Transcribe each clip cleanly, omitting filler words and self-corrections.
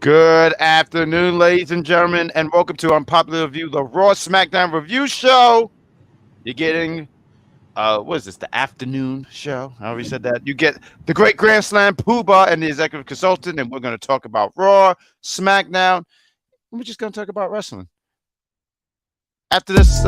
Good afternoon, ladies and gentlemen, and welcome to Unpopular Review, the Raw Smackdown review show. You're getting, what is this, the afternoon show? I already said that. You get the great Grand Slam Poobah and the executive consultant, and we're going to talk about Raw, SmackDown, and we're just going to talk about wrestling. After this,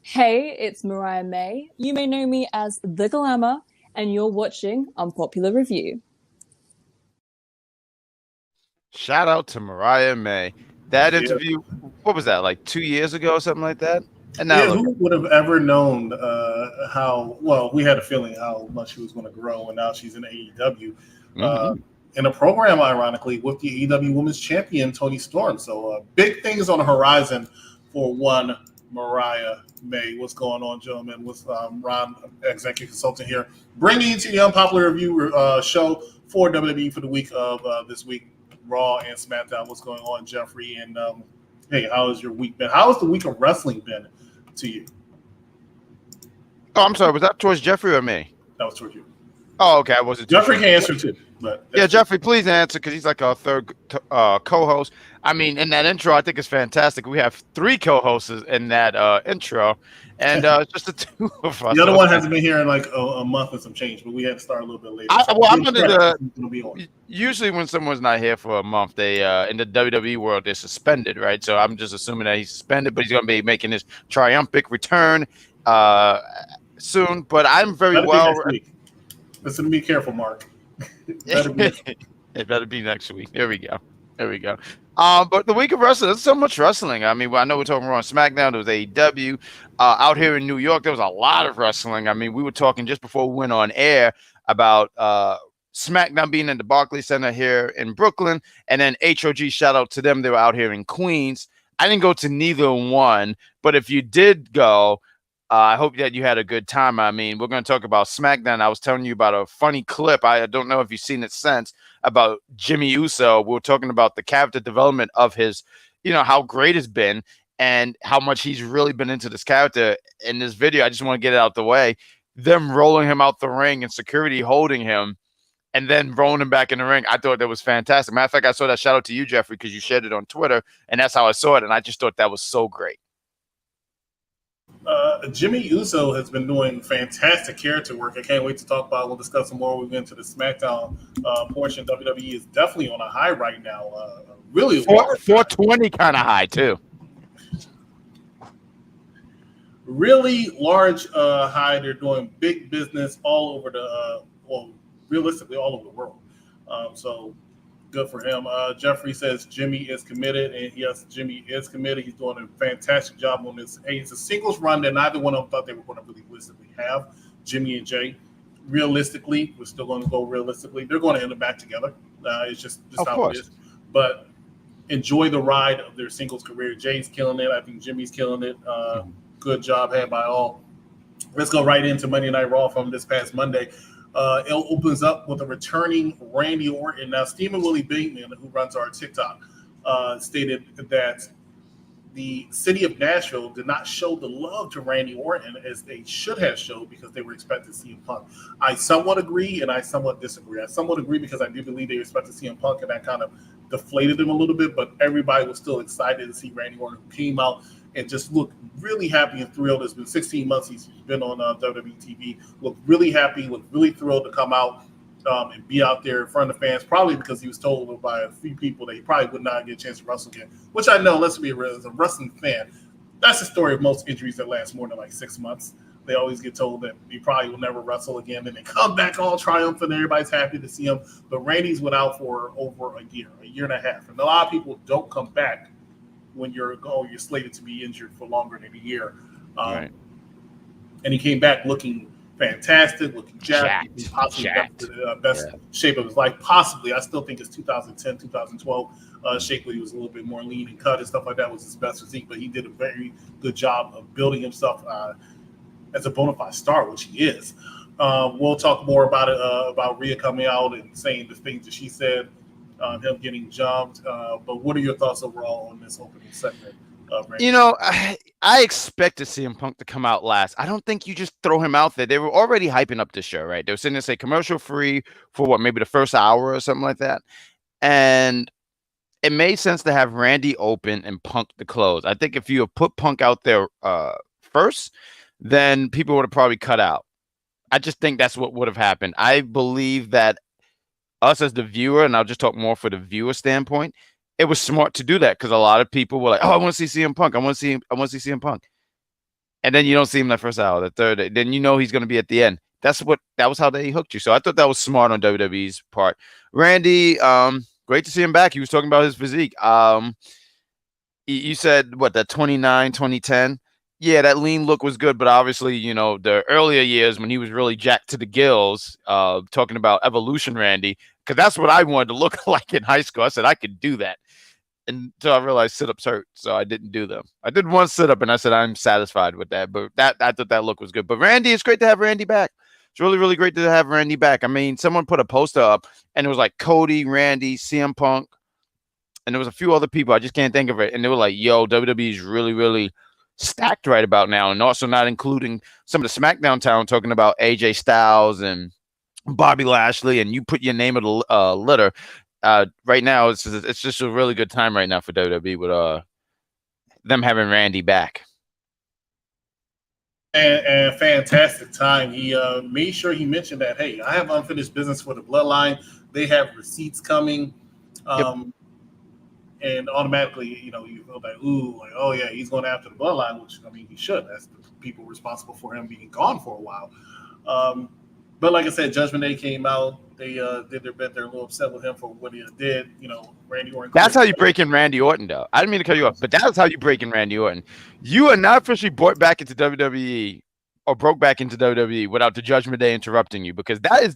Hey, it's Mariah May. You may know me as The Glamour, and you're watching Unpopular Review. shout out to Mariah May. That interview, what was that, like 2 years ago or something like that? And now look, who would have ever known how well we had a feeling how much she was going to grow, and now she's in AEW in a program, ironically, with the AEW Women's Champion Toni Storm. So big things on the horizon for one Mariah May. What's going on, gentlemen? With Ron, executive consultant here, bringing you to the Unpopular Review show for WWE for the week of this week, Raw and SmackDown. What's going on, Jeffrey? And hey, how has your week been? How has the week of wrestling been to you? Oh, I'm sorry. Was that towards Jeffrey or me? That was towards you. Oh, okay. I wasn't. Jeffrey can answer too. But yeah, Jeffrey, please answer because he's like our third co-host. I mean, in that intro, I think it's fantastic. We have 3 co-hosts in that intro, and it's just the 2 of us. The other one hasn't been here in like a month and some change, but we had to start a little bit later. I'm going to usually when someone's not here for a month, they in the WWE world, they're suspended, right? So I'm just assuming that he's suspended, but he's going to be making his triumphant return soon. But I'm very well. Listen to me careful, Mark. It better be next week. There we go. But the week of wrestling, there's so much wrestling. I mean, I know we're talking Raw and SmackDown. There was AEW. Out here in New York, there was a lot of wrestling. I mean, we were talking just before we went on air about SmackDown being in the Barclays Center here in Brooklyn, and then HOG, shout out to them. They were out here in Queens. I didn't go to neither one, but if you did go, I hope that you had a good time. I mean, we're going to talk about SmackDown. I was telling you about a funny clip. I don't know if you've seen it since about Jimmy Uso. We were talking about the character development of his, how great it's been and how much he's really been into this character in this video. I just want to get it out the way. Them rolling him out the ring and security holding him and then rolling him back in the ring. I thought that was fantastic. Matter of fact, I saw that. Shout out to you, Jeffrey, because you shared it on Twitter, and that's how I saw it. And I just thought that was so great. Jimmy Uso has been doing fantastic character work. I can't wait to talk about. We'll discuss some more. We'll get into the SmackDown portion. WWE is definitely on a high right now. Really, 420 kind of high too. Really large high. They're doing big business all over the realistically all over the world. So good for him. Jeffrey says Jimmy is committed, and yes, Jimmy is committed. He's doing a fantastic job on this. Hey, it's a singles run that neither one of them thought they were going to really realistically have. Jimmy and Jay, realistically, we're still going to go realistically. They're going to end up back together. It's just how it is. But enjoy the ride of their singles career. Jay's killing it. I think Jimmy's killing it. Good job had by all. Let's go right into Monday Night Raw from this past Monday. It opens up with a returning Randy Orton. Now, Stephen Willie Bateman, who runs our TikTok, stated that the city of Nashville did not show the love to Randy Orton as they should have showed because they were expecting CM Punk. I somewhat agree and I somewhat disagree. I somewhat agree because I do believe they expected CM Punk, and that kind of deflated them a little bit, but everybody was still excited to see Randy Orton, who came out and just looked really happy and thrilled. It's been 16 months he's been on WWE TV. Looked really happy, looked really thrilled to come out and be out there in front of fans, probably because he was told by a few people that he probably would not get a chance to wrestle again, which I know, let's be real, as a wrestling fan, that's the story of most injuries that last more than like 6 months. They always get told that he probably will never wrestle again, and they come back all triumphant. Everybody's happy to see him. But Randy's went out for over a year and a half. And a lot of people don't come back when you're slated to be injured for longer than a year. Right. And he came back looking fantastic, looking jacked, possibly the best shape of his life. Possibly, I still think his 2010, 2012 shape where he was a little bit more lean and cut and stuff like that was his best physique, but he did a very good job of building himself as a bona fide star, which he is. We'll talk more about it, about Rhea coming out and saying the things that she said, him getting jumped. But what are your thoughts overall on this opening segment? You know, I expected CM Punk to come out last. I don't think you just throw him out there. They were already hyping up the show, right? They were sitting there say commercial free for what, maybe the first hour or something like that. And it made sense to have Randy open and Punk to close. I think if you have put Punk out there first, then people would have probably cut out. I just think that's what would have happened. I believe that us as the viewer, and I'll just talk more for the viewer standpoint, it was smart to do that because a lot of people were like, "Oh, I want to see CM Punk. I want to see CM Punk," and then you don't see him that first hour, the third, then you know he's going to be at the end. That was how they hooked you. So I thought that was smart on WWE's part. Randy, great to see him back. He was talking about his physique. You said what, that 29, 2010. Yeah, that lean look was good, but obviously, you know, the earlier years when he was really jacked to the gills, talking about Evolution Randy, because that's what I wanted to look like in high school. I said I could do that. Until I realized sit-ups hurt, so I didn't do them. I did one sit-up, and I said I'm satisfied with that. But I thought that look was good. But Randy, it's great to have Randy back. It's really, really great to have Randy back. I mean, someone put a poster up, and it was like Cody, Randy, CM Punk, and there was a few other people. I just can't think of it. And they were like, yo, WWE is really, really stacked right about now, and also not including some of the SmackDown talent talking about AJ Styles and Bobby Lashley, and you put your name at the litter. Right now, it's just a really good time right now for WWE with them having Randy back. And fantastic time. He made sure he mentioned that, hey, I have unfinished business for the Bloodline. They have receipts coming. And automatically, you know, you feel like, ooh, like, oh yeah, he's going after the Bloodline, which, I mean, he should. That's the people responsible for him being gone for a while. But like I said, Judgment Day came out. They did their bit. They're a little upset with him for what he did. You know, Randy Orton. That's how you break in Randy Orton, though. I didn't mean to cut you off, but that's how you break in Randy Orton. You are not officially brought back into WWE or broke back into WWE without the Judgment Day interrupting you, because that is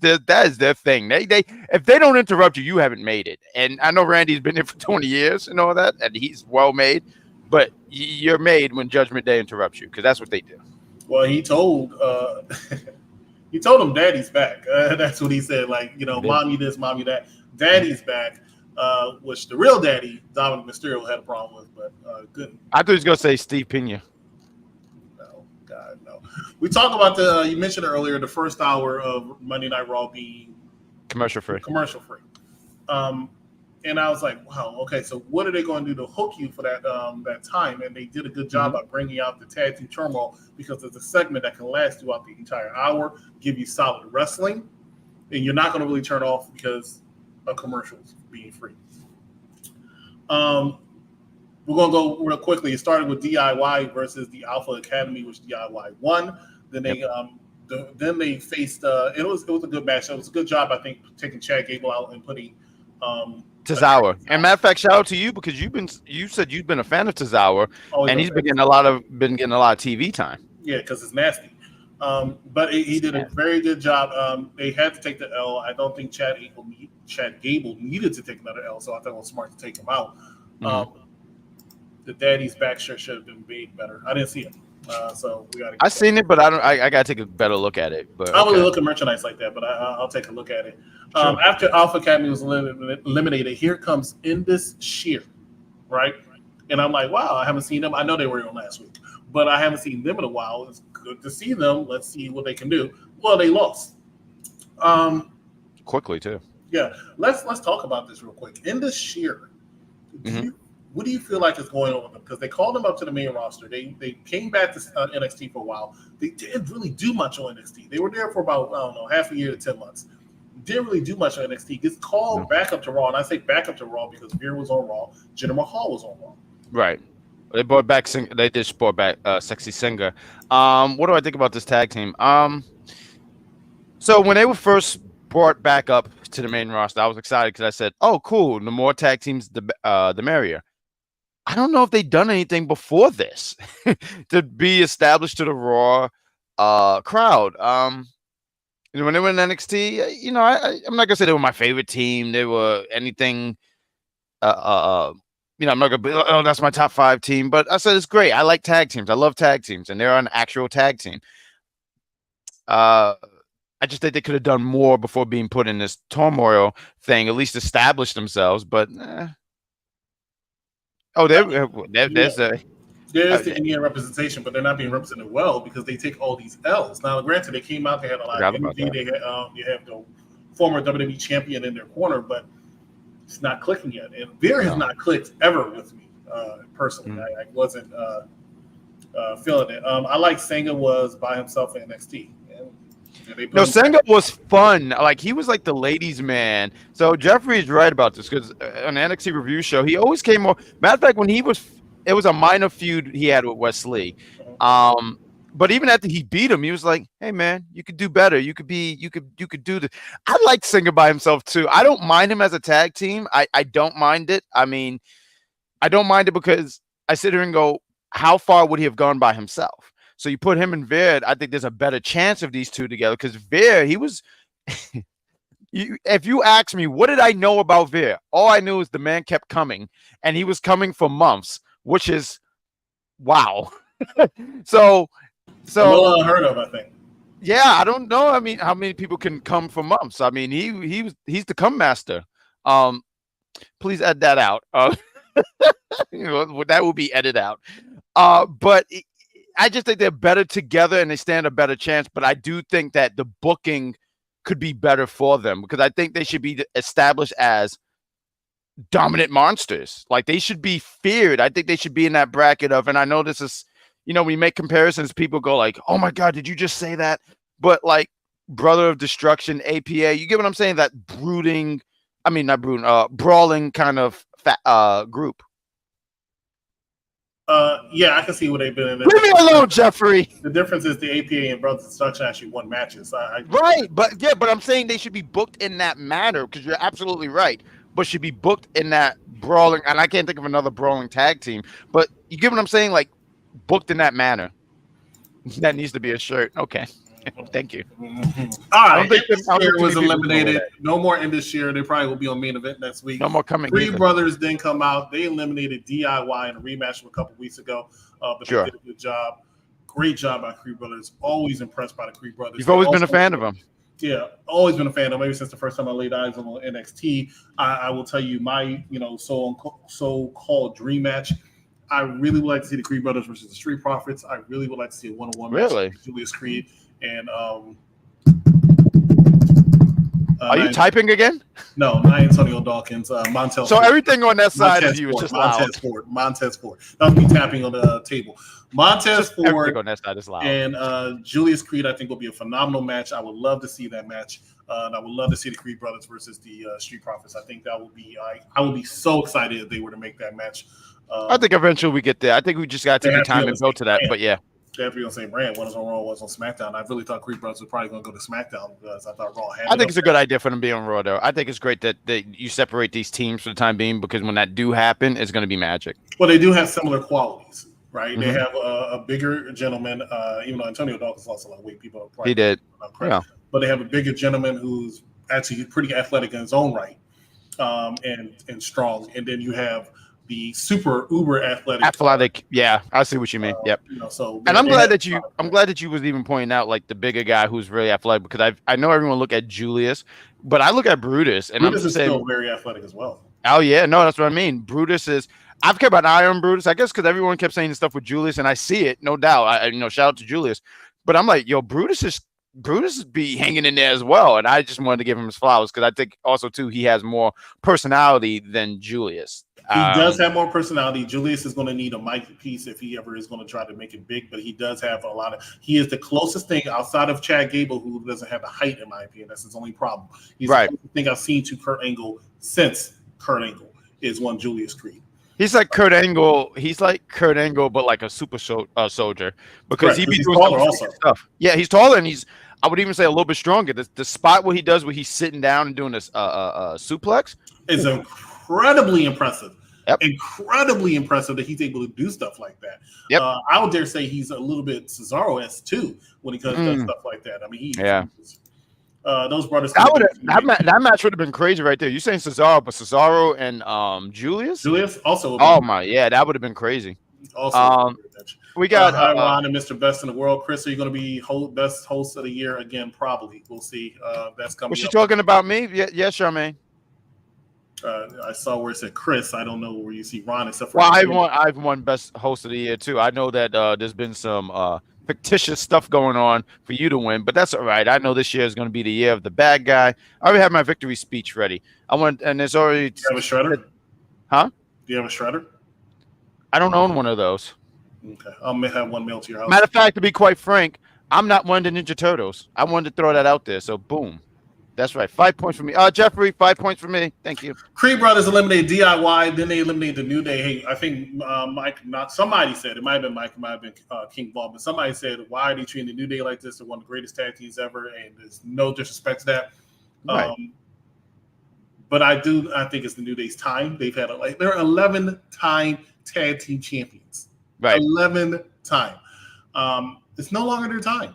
their thing. They if they don't interrupt you, you haven't made it. And I know Randy's been there for 20 years and all that, and he's well made, but you're made when Judgment Day interrupts you, because that's what they do. Well, he told he told him Daddy's back. That's what he said. Like, you know, mommy this, mommy that. Daddy's back, which the real daddy, Dominic Mysterio, had a problem with, but good. I thought he was going to say Steve Pena. No, God, no. We talked about you mentioned earlier, the first hour of Monday Night Raw being commercial free. And I was like, wow, okay, so what are they going to do to hook you for that time? And they did a good job by bringing out the tag team turmoil, because it's a segment that can last throughout the entire hour, give you solid wrestling, and you're not going to really turn off because of commercials being free. We're going to go real quickly. It started with DIY versus the Alpha Academy, which DIY won. Then they faced. It was a good match. It was a good job, I think, taking Chad Gable out and putting. Tozawa. And matter of fact, shout out to you, because you said you've been a fan of Tozawa, and he's been getting a lot of TV time. Yeah, because it's nasty. But he did a very good job. They had to take the L. I don't think Chad Gable needed to take another L, so I thought it was smart to take him out. The Daddy's back shirt should have been made better. I didn't see it. So we got. I seen it, but I gotta take a better look at it. But I don't really look at merchandise like that, but I'll take a look at it. Sure. After Alpha Academy was eliminated, here comes Indus Sheer, right? And I'm like, wow, I haven't seen them. I know they were on last week, but I haven't seen them in a while. It's good to see them. Let's see what they can do. Well, they lost. Quickly too. Yeah, let's talk about this real quick. Indus Sheer. What do you feel like is going on with them? Because they called them up to the main roster. They came back to NXT for a while. They didn't really do much on NXT. They were there for about, I don't know, half a year to 10 months. Didn't really do much on NXT. Gets called back up to Raw. And I say back up to Raw because Veer was on Raw. Jinder Mahal was on Raw. Right. They brought back. They just brought back Sexy Singer. What do I think about this tag team? So when they were first brought back up to the main roster, I was excited because I said, "Oh, cool! The more tag teams, the merrier." I don't know if they've done anything before this to be established to the Raw crowd. When they were in NXT, I'm not gonna say they were my favorite team. They were anything. I'm not gonna be, oh, that's my top 5 team. But I said it's great. I like tag teams. I love tag teams, and they're an actual tag team. I just think they could have done more before being put in this turmoil thing. At least establish themselves. But there's the Indian representation, but they're not being represented well because they take all these L's. Now, granted, they came out, they had a lot of energy. They had, you have the former WWE champion in their corner, but it's not clicking yet. And Veer has not clicked ever with me personally. I wasn't feeling it. I like Sangha was by himself in NXT. No, Sangha was fun. Like, he was like the ladies' man. So Jeffrey is right about this because on the NXT review show, he always came over. Matter of fact, when it was a minor feud he had with Wesley. But even after he beat him, he was like, "Hey man, you could do better. You could do this." I like Singh by himself too. I don't mind him as a tag team. I don't mind it. I mean, I don't mind it because I sit here and go, how far would he have gone by himself? So you put him and Veer, I think there's a better chance of these two together because Veer, he was if you ask me, what did I know about Veer? All I knew is the man kept coming and he was coming for months, which is wow. So a little unheard of, I think. Yeah, I don't know. I mean, how many people can come for months? I mean, he's the come master. Please edit that out. That will be edited out. But I just think they're better together and they stand a better chance. But I do think that the booking could be better for them because I think they should be established as dominant monsters. Like they should be feared. I think they should be in that bracket of, and I know this is, when you make comparisons, people go like, "Oh my God, did you just say that?" But like Brother of Destruction, APA, you get what I'm saying? That brooding, I mean, not brooding, brawling kind of group. Yeah, I can see what they've been in. Leave me alone, Jeffrey. The difference is the APA and Brothers of Destruction actually won matches. Right, but I'm saying they should be booked in that manner because you're absolutely right. But should be booked in that brawling, and I can't think of another brawling tag team. But you get what I'm saying? Like booked in that manner. That needs to be a shirt. Okay. Thank you. All right. This year was eliminated. No more in this year. They probably will be on main event next week. No more coming. Creed Brothers didn't come out. They eliminated DIY in a rematch from a couple weeks ago. But they did a good job. Great job by Creed Brothers. Always impressed by the Creed Brothers. You've always been a fan of them. Yeah, always been a fan of them. Maybe since the first time I laid eyes on NXT. I will tell you my, so-called dream match. I really would like to see the Creed Brothers versus the Street Profits. I really would like to see a one-on-one match with Julius Creed and are you typing again? No, not Antonio Dawkins. Montez. So everything on that side of you is just Montez Ford. Montez Ford. That was me tapping on the table. Montez Ford. Everything on that side is loud. And Julius Creed, I think, will be a phenomenal match. I would love to see that match. And I would love to see the Creed Brothers versus the Street Profits. I think that would be. I would be so excited if they were to make that match. I think eventually we get there. I think we just got to take the time and go to that. But yeah. They have to be on the same brand. One is on Raw, one's on SmackDown. I really thought Creed Brothers were probably going to go to SmackDown because I thought Raw had. I think it's a good idea for them to be on Raw, though. I think it's great that you separate these teams for the time being because when that do happen, it's going to be magic. Well, they do have similar qualities, right? Mm-hmm. They have a bigger gentleman, even though Antonio Dawkins lost a lot of weight. People are probably he did, but they have a bigger gentleman who's actually pretty athletic in his own right, and strong. And then you have the super uber athletic. Yeah, I see what you mean. Yep. And I'm glad that you was even pointing out like the bigger guy who's really athletic because I know everyone look at Julius, but I look at Brutus and Brutus is still very athletic as well. Oh yeah, no, that's what I mean. Brutus is. I've kept an eye on Brutus, I guess, because everyone kept saying the stuff with Julius, and I see it, no doubt. Shout out to Julius, but I'm like, yo, Brutus is be hanging in there as well, and I just wanted to give him his flowers because I think also too he has more personality than Julius. He does have more personality. Julius is going to need a mic piece if he ever is going to try to make it big, but he does have a lot of. He is the closest thing outside of Chad Gable, who doesn't have the height, in my opinion. That's his only problem. He's the only thing I've seen to Kurt Angle since Kurt Angle is one Julius Creed. He's like Kurt Angle. He's like Kurt Angle, but like a super soldier because he be doing taller also. Stuff. Yeah, he's taller and he's. I would even say a little bit stronger. The spot where he does where he's sitting down and doing this suplex is incredibly impressive. Yep. Incredibly impressive that he's able to do stuff like that. Yep. I would dare say he's a little bit Cesaro-esque too when he does stuff like that. I mean, those brothers. That match would have been crazy right there. You saying Cesaro, but Cesaro and Julius also. Oh my, yeah, that would have been crazy. Also, we got hi Ron and Mr. Best in the World. Chris, are you going to be best host of the year again? Probably. We'll see. That's coming. Was she talking about me? Yes, Charmaine. I saw where it said Chris. I don't know where you see Ron except for. Well, I've won best host of the year too. I know that there's been some fictitious stuff going on for you to win, but that's all right. I know this year is going to be the year of the bad guy. I already have my victory speech ready. And there's already. Do you have a shredder? Huh? Do you have a shredder? I don't own one of those. Okay, I'll have one mailed to your house. Matter of fact, to be quite frank, I'm not one of the Ninja Turtles. I wanted to throw that out there. So boom. That's right. 5 points for me. Jeffrey, 5 points for me. Thank you. Creed Brothers eliminated DIY. Then they eliminated the New Day. Hey, I think somebody said, it might have been Mike, it might have been King Ball, but somebody said, why are they treating the New Day like this? They're one of the greatest tag teams ever, and there's no disrespect to that. Right. But I think it's the New Day's time. They're 11-time tag team champions. Right. 11 time. It's no longer their time.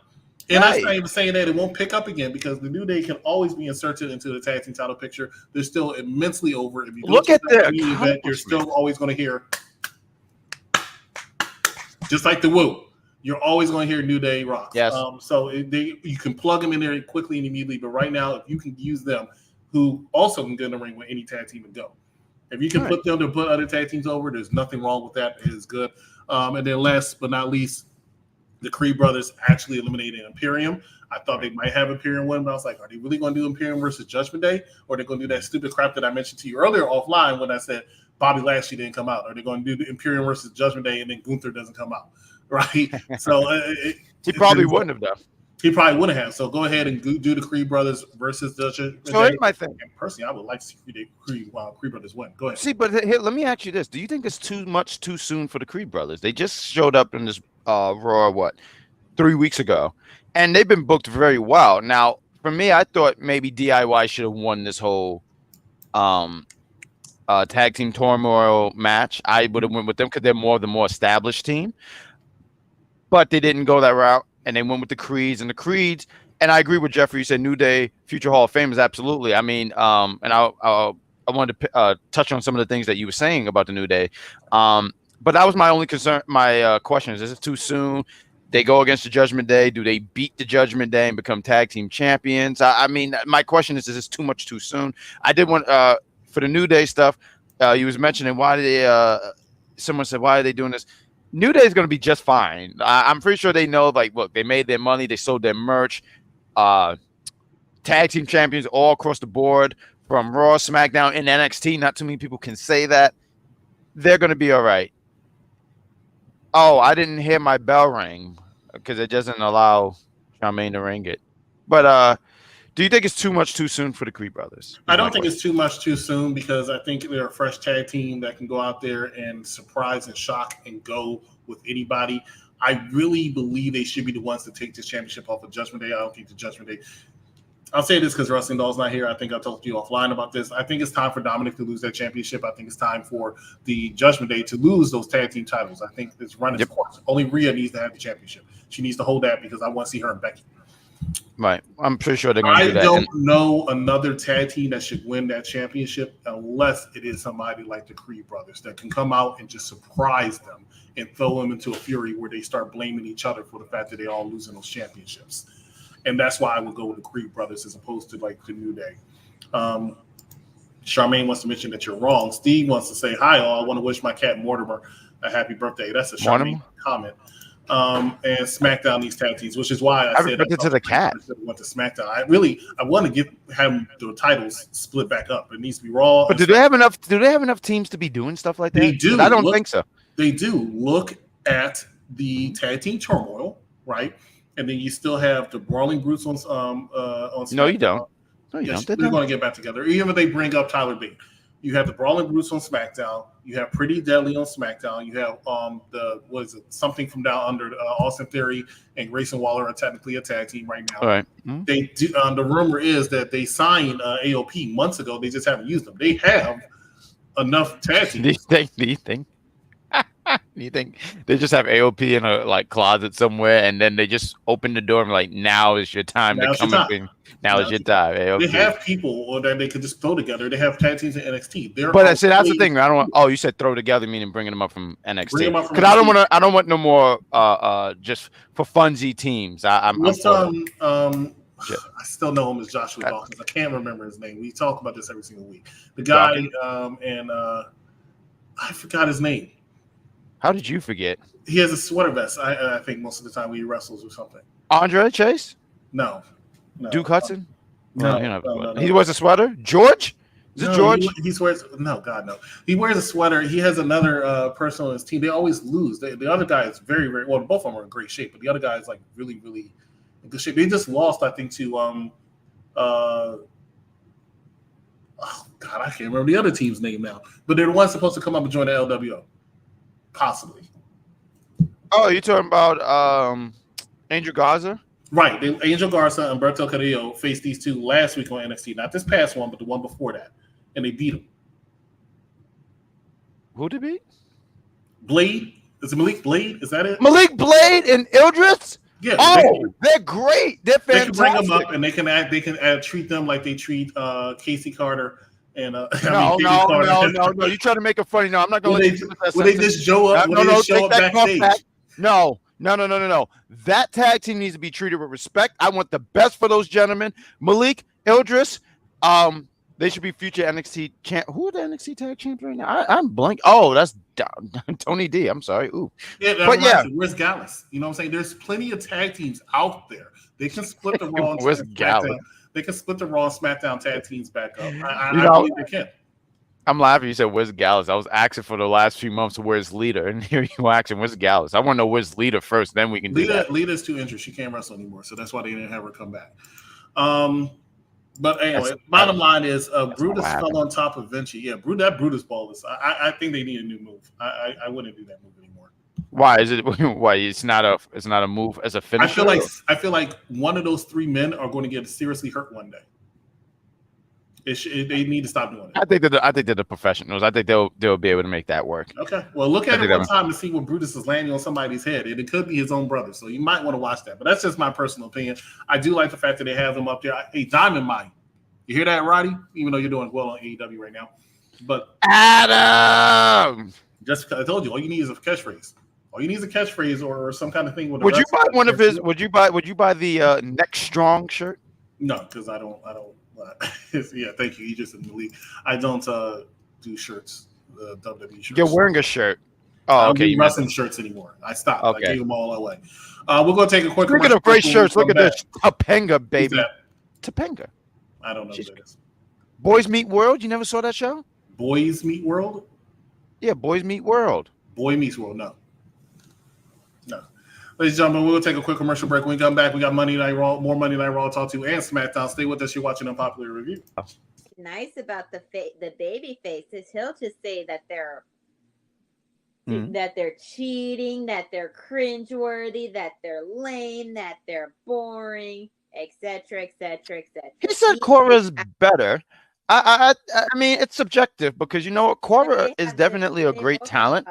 And I'm not even saying that it won't pick up again because the New Day can always be inserted into the tag team title picture. They're still immensely over. If you look at their event, you're still always going to hear, just like the Woo, you're always going to hear New Day rock. Yes. So you can plug them in there quickly and immediately. But right now, if you can use them, who also can get in the ring with any tag team and go. If you can put them to put other tag teams over, there's nothing wrong with that. It is good. And then last but not least, the Creed brothers actually eliminated Imperium. I thought they might have Imperium win, but I was like, are they really going to do Imperium versus Judgment Day? Or are they going to do that stupid crap that I mentioned to you earlier offline when I said Bobby Lashley didn't come out? Are they going to do the Imperium versus Judgment Day and then Gunther doesn't come out? Right? So he probably wouldn't have done. He probably wouldn't have. So go ahead and do the Creed brothers versus Judgment Day. So here's my thing. And personally, I would like to see Creed brothers win. Go ahead. See, but here, let me ask you this. Do you think it's too soon for the Creed brothers? They just showed up in this Raw, 3 weeks ago, and they've been booked very well. Now, for me, I thought maybe DIY should have won this whole tag team turmoil match. I would have went with them because they're the more established team, but they didn't go that route, and they went with the Creeds. And the Creeds, and I agree with Jeffrey. You said New Day, future Hall of Famers, absolutely. I mean, and I wanted to touch on some of the things that you were saying about the New Day, but that was my only concern. My question is it too soon? They go against the Judgment Day. Do they beat the Judgment Day and become tag team champions? I mean, my question is this too much too soon? I did want for the New Day stuff. You was mentioning why someone said, why are they doing this? New Day is going to be just fine. I'm pretty sure they know, like, look, they made their money. They sold their merch. Tag team champions all across the board from Raw, SmackDown, and NXT. Not too many people can say that. They're going to be all right. Oh, I didn't hear my bell ring because it doesn't allow Charmaine to ring it. But do you think it's too much too soon for the Creed brothers? I don't think it's too much too soon because I think they're a fresh tag team that can go out there and surprise and shock and go with anybody. I really believe they should be the ones to take this championship off of Judgment Day. I don't think the Judgment Day. I'll say this because Wrestling Doll's not here. I think I told you offline about this. I think it's time for Dominic to lose that championship. I think it's time for the Judgment Day to lose those tag team titles. I think it's run its course. Only Rhea needs to have the championship. She needs to hold that because I want to see her and Becky. Right. I'm pretty sure they're going to do that. I don't know another tag team that should win that championship unless it is somebody like the Creed brothers that can come out and just surprise them and throw them into a fury where they start blaming each other for the fact that they all losing those championships. And that's why I would go with the Creed brothers as opposed to like the New Day. Charmaine wants to mention that you're wrong. Steve wants to say, hi, all. I want to wish my cat Mortimer a happy birthday. That's a Charmaine comment. And SmackDown needs tag teams, which is why I said to the cat. Went to SmackDown. I want to have the titles split back up. It needs to be Raw. But do they have enough? Do they have enough teams to be doing stuff like that? They do. I don't think so. They do. Look at the tag team turmoil, right? And then you still have the Brawling Brutes on SmackDown. No, you don't. No, you yes, don't. They're going to get back together. Even if they bring up Tyler Bate. You have the Brawling Brutes on SmackDown. You have Pretty Deadly on SmackDown. You have something from down under Austin Theory and Grayson Waller are technically a tag team right now. All right. Mm-hmm. They do. The rumor is that they signed AOP months ago. They just haven't used them. They have enough tag Do you teams. think? Do you think they just have AOP in a like closet somewhere, and then they just open the door and be like, now is your time Now to it's your come and time. bring. Now is your time. AOP. They have people that they could just throw together. They have tag teams in NXT. But I said that's the thing. I don't want. Oh, you said throw together, meaning bringing them up from NXT. Bring them up from Because I don't NXT. want to. I don't want no more. Just for funsy teams. I'm What's for it. I still know him as Joshua Dawkins. I can't remember his name. We talk about this every single week. The guy and I forgot his name. How did you forget? He has a sweater vest. I think most of the time when he wrestles or something. Andre Chase? No. Duke Hudson? No. He wears a sweater? George? Is it George? He wears no. He wears a sweater. He has another person on his team. They always lose. The other guy is very, very well. Both of them are in great shape, but the other guy is like really, really in good shape. They just lost, I think, to oh God, I can't remember the other team's name now. But they're the ones supposed to come up and join the LWO, possibly. Oh, you're talking about Angel Garza? Right. Angel Garza and Humberto Carrillo faced these two last week on NXT. Not this past one, but the one before that. And they beat them. Who did beat? Blade? Is it Malik Blade? Is that it? Malik Blade and Idris? Yeah. They're great. They're fantastic. They can bring them up and they can treat them like they treat Casey Carter and No. You try to make it funny. No, I'm not going to let you. Will they just show up? Show up backstage? No. That tag team needs to be treated with respect. I want the best for those gentlemen. Malik, Idris, they should be future NXT champ. Who are the NXT tag champs right now? I'm blank. Oh, that's Tony D. I'm sorry. Ooh. Yeah, where's Gallus? You know what I'm saying? There's plenty of tag teams out there. They can split the Raw and SmackDown. They can split the Raw and SmackDown tag teams back up. I believe they can. I'm laughing. You said, where's Gallus? I was asking for the last few months, where's Lita? And here you asking, where's Gallus? I want to know where's Lita first, then we can do that. Lita's too injured. She can't wrestle anymore, so that's why they didn't have her come back. But anyway, bottom line is Brutus fell on top of Vinci. Yeah, Brutus ball is. I think they need a new move. I wouldn't do that move anymore. Why is it? Why it's not a move as a finisher? I feel like one of those three men are going to get seriously hurt one day. They need to stop doing it. I think they're the professionals. I think they'll be able to make that work. Okay. Well, look at it one time to see what Brutus is landing on somebody's head, and it could be his own brother. So you might want to watch that. But that's just my personal opinion. I do like the fact that they have them up there. Hey, Diamond Mine. You hear that, Roddy? Even though you're doing well on AEW right now, but Adam, just because I told you, all you need is a catchphrase. All you need is a catchphrase or some kind of thing. Would you buy one of his? Would you buy the Neck Strong shirt? No, because I don't. Yeah, thank you. You just in the league. I don't do shirts, WWE shirts. You're wearing a shirt. Oh, I don't okay. do wrestling shirts anymore. I stopped. Okay. I gave them all away. We're going to take a quick. Look at the great shirts. Look at this Topanga, baby. Topanga. I don't know what that is. Boys Meet World. You never saw that show? Boys Meet World. Yeah, Boys Meet World. Boy Meets World. No. Ladies and gentlemen, we'll take a quick commercial break. When we come back, we got Monday Night Raw, more Monday Night Raw to talk to, and SmackDown. Stay with us. You're watching Unpopular Review. Nice about the baby faces. He'll just say that they're cheating, that they're cringeworthy, that they're lame, that they're boring, etc., etc., etc. He said Cora's better. I mean, it's subjective because you know what, Cora is definitely a great talent.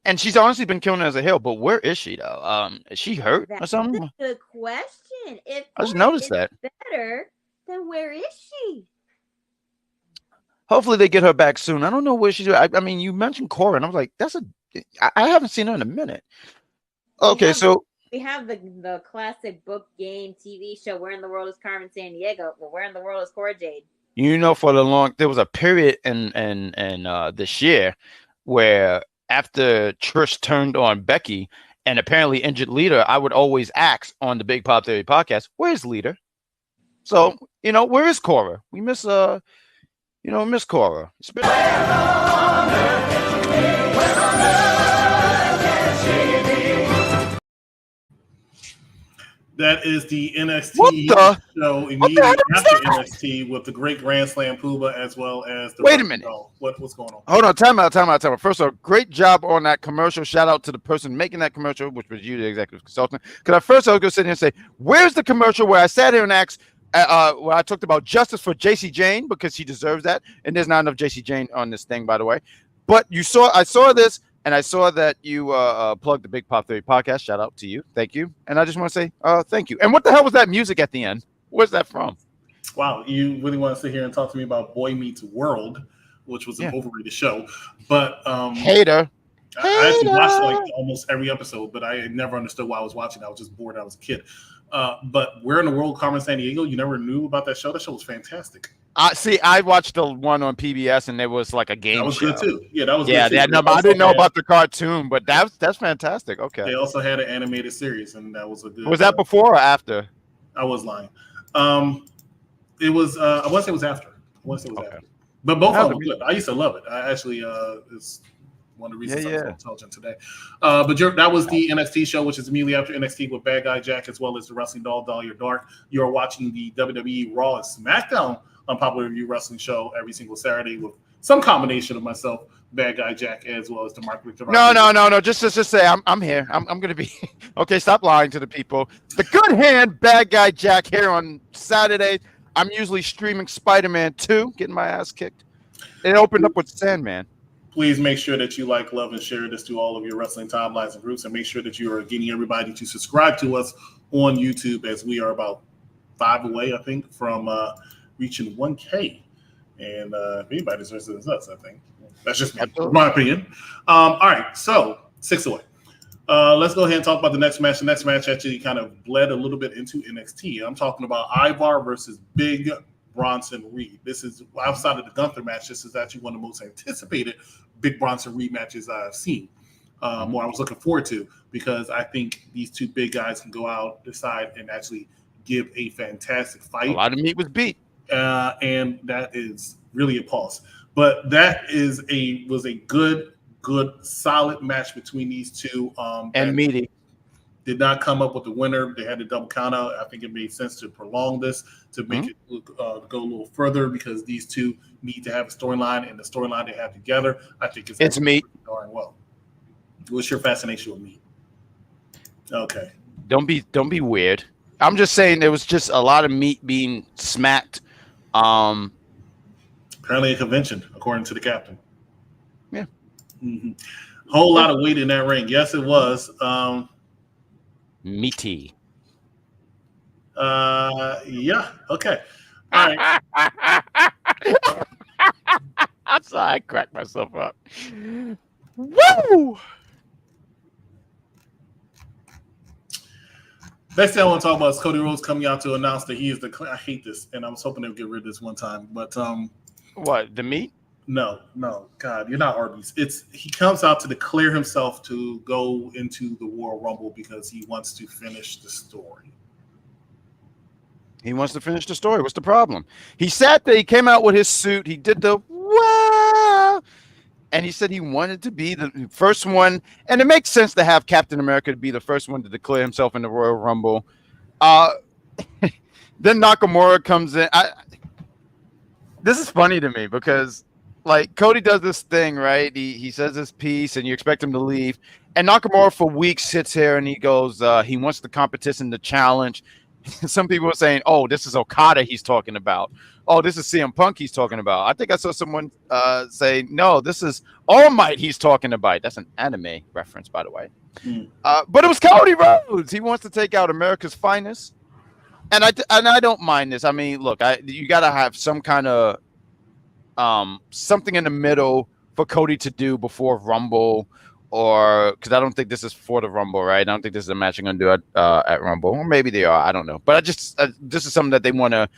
And she's honestly been killing it as a heel, but where is she though? Is she hurt or something? That's a good question. If I just noticed that. Better, then where is she? Hopefully they get her back soon. I don't know where she's. I mean, you mentioned Cora, and I was like, I haven't seen her in a minute. Okay, so we have the classic book game TV show. Where in the world is Carmen Sandiego? Well, where in the world is Cora Jade? You know, there was a period in this year where after Trish turned on Becky and apparently injured Lita, I would always ask on the Big Pop Theory podcast, where's Lita? So, where is Cora? We miss miss Cora. That is the NXT show immediately after NXT with the great Grand Slam Puba as well as the. Wait a minute. What's going on? Hold on. Time out. First of all, great job on that commercial. Shout out to the person making that commercial, which was you, the executive consultant. Because at first I was going to sit here and say, where's the commercial where I sat here and asked Well, I talked about justice for JC Jane because she deserves that, and there's not enough JC Jane on this thing, by the way. But I saw this, and I saw that you plugged the Big Pop Theory podcast. Shout out to you, thank you. And I just want to say thank you. And what the hell was that music at the end? Where's that from? Wow, you really want to sit here and talk to me about Boy Meets World, which was an overrated show, but Hater. I actually watched like almost every episode, but I never understood why I was watching. I was just bored. I was a kid. But Where in the World, Carmen Sandiego? You never knew about that show? That show was fantastic. See, I watched the one on PBS, and there was like a game. That was show. Good too. Yeah, that was good too. I didn't know about the cartoon, but that's fantastic. Okay. They also had an animated series, and that was a good. Was that before or after? I was lying. It was. I want to say it was after. After. But both of them were good. I used to love it. I actually it's one of the reasons I was so intelligent today. But that was the NXT show, which is immediately after NXT with Bad Guy Jack, as well as the Wrestling Doll Dahlia Dark. You're watching the WWE Raw and SmackDown unpopular review wrestling show every single Saturday with some combination of myself, Bad Guy Jack, as well as the Mark Victor. No. Just say I'm here. I'm gonna be okay. Stop lying to the people. The good hand, Bad Guy Jack here on Saturday. I'm usually streaming Spider-Man 2, getting my ass kicked. It opened up with Sandman. Please make sure that you like, love, and share this to all of your wrestling timelines and groups, and make sure that you are getting everybody to subscribe to us on YouTube, as we are about 5 away, I think, from reaching 1K. And if anybody deserves it, it's us, I think. That's just my opinion. All right, so 6 away. Let's go ahead and talk about the next match. The next match actually kind of bled a little bit into NXT. I'm talking about Ivar versus Big Bronson Reed. This is outside of the Gunther match. This is actually one of the most anticipated Big Bronson Reed matches I've seen. More I was looking forward to, because I think these two big guys can go out, decide, and actually give a fantastic fight. A lot of meat was beat, and that is really a pause. But that was a good, solid match between these two. And meaty. Did not come up with the winner. They had to double count out. I think it made sense to prolong this to make it go a little further, because these two need to have a storyline, and the storyline they have together, I think it's meat. Darn well. What's your fascination with meat? Okay. Don't be weird. I'm just saying there was just a lot of meat being smacked. Apparently a convention, according to the captain. Yeah. Mm-hmm. Whole lot of weight in that ring. Yes, it was. Meaty. Yeah. Okay. All right. I'm sorry, I cracked myself up. Woo! Next thing I want to talk about is Cody Rhodes coming out to announce that he is I hate this, and I was hoping they would get rid of this one time, but what, the meat? No, God, you're not Arby's. He comes out to declare himself to go into the Royal Rumble because he wants to finish the story. He wants to finish the story. What's the problem? He sat there. He came out with his suit. He did the wow, and he said he wanted to be the first one. And it makes sense to have Captain America to be the first one to declare himself in the Royal Rumble. Then Nakamura comes in. This is funny to me because, like, Cody does this thing, right? He says his piece, and you expect him to leave. And Nakamura for weeks sits here and he goes, he wants the competition, the challenge. Some people are saying, oh, this is Okada he's talking about. Oh, this is CM Punk he's talking about. I think I saw someone say, no, this is All Might he's talking about. That's an anime reference, by the way. But it was Cody Rhodes. He wants to take out America's finest. And I don't mind this. I mean, look, you got to have some kind of something in the middle for Cody to do before Rumble, or because I don't think this is for the Rumble, right? I don't think this is a match I'm going to do at Rumble, or maybe they are. I don't know. But this is something that they want to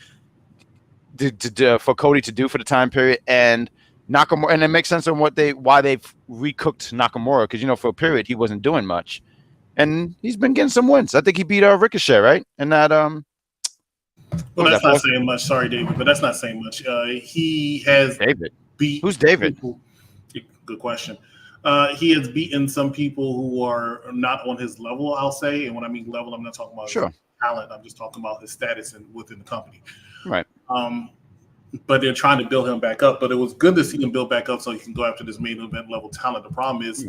for Cody to do for the time period, and Nakamura, and it makes sense on why they've recooked Nakamura, because for a period he wasn't doing much, and he's been getting some wins. I think he beat Ricochet, right? And that Well, that's not saying much. Sorry, David, but that's not saying much. He has beat. Who's David? People. Good question. He has beaten some people who are not on his level, I'll say. And when I mean level, I'm not talking about his talent. I'm just talking about his status within the company. Right. But they're trying to build him back up. But it was good to see him build back up so he can go after this main event level talent. The problem is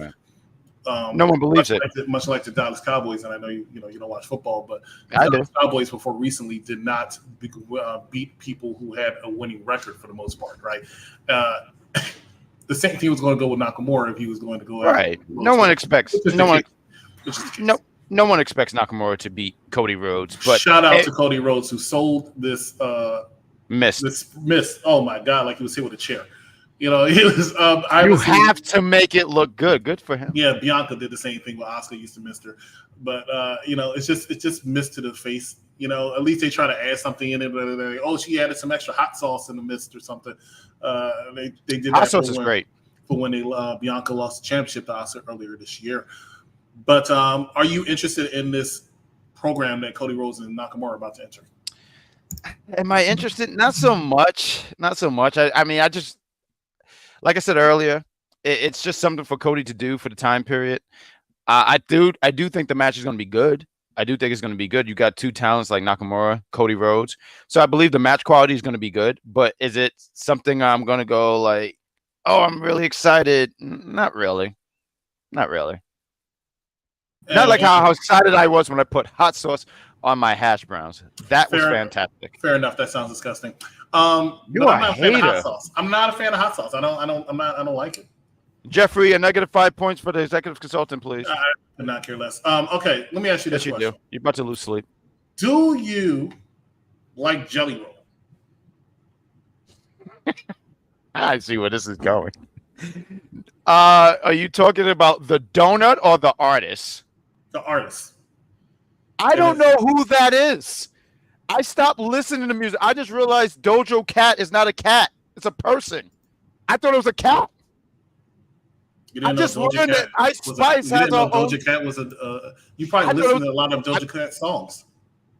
No one believes it. Much like the Dallas Cowboys, and I know you don't watch football, but the I Dallas do. Cowboys before recently did not beat people who had a winning record for the most part, right? The same thing was going to go with Nakamura if he was going to go. Right. No one expects Nakamura to beat Cody Rhodes. But shout out to Cody Rhodes who sold this mist. Oh my God! Like he was hit with a chair. You know, he was. Have to make it look good. Good for him. Yeah, Bianca did the same thing with Asuka used to miss her, but it's just mist to the face. You know, at least they try to add something in it. But like, oh, she added some extra hot sauce in the mist or something. They did that. Hot sauce is great for when Bianca lost the championship to Asuka earlier this year. But are you interested in this program that Cody Rhodes and Nakamura are about to enter? Am I interested? Not so much. I mean, I just. Like I said earlier, it's just something for Cody to do for the time period. I do think the match is going to be good. I do think it's going to be good. You got two talents like Nakamura, Cody Rhodes. So I believe the match quality is going to be good. But is it something I'm going to go like, oh, I'm really excited? Not really. Not like how excited I was when I put hot sauce on my hash browns. That was fantastic. Fair enough. That sounds disgusting. You are a hater. I'm not a fan of hot sauce. I don't like it. Jeffrey, a -5 points for the executive consultant, please. I could not care less. Okay, let me ask you this question. Do. You're about to lose sleep. Do you like Jelly Roll? I see where this is going. Are you talking about the donut or the artist? The artist. I don't know who that is. I stopped listening to music. I just realized Dojo Cat is not a cat. It's a person. I thought it was a cat. I just learned that Ice Spice has a Doja Cat was a. You probably listened to a lot of Doja Cat songs.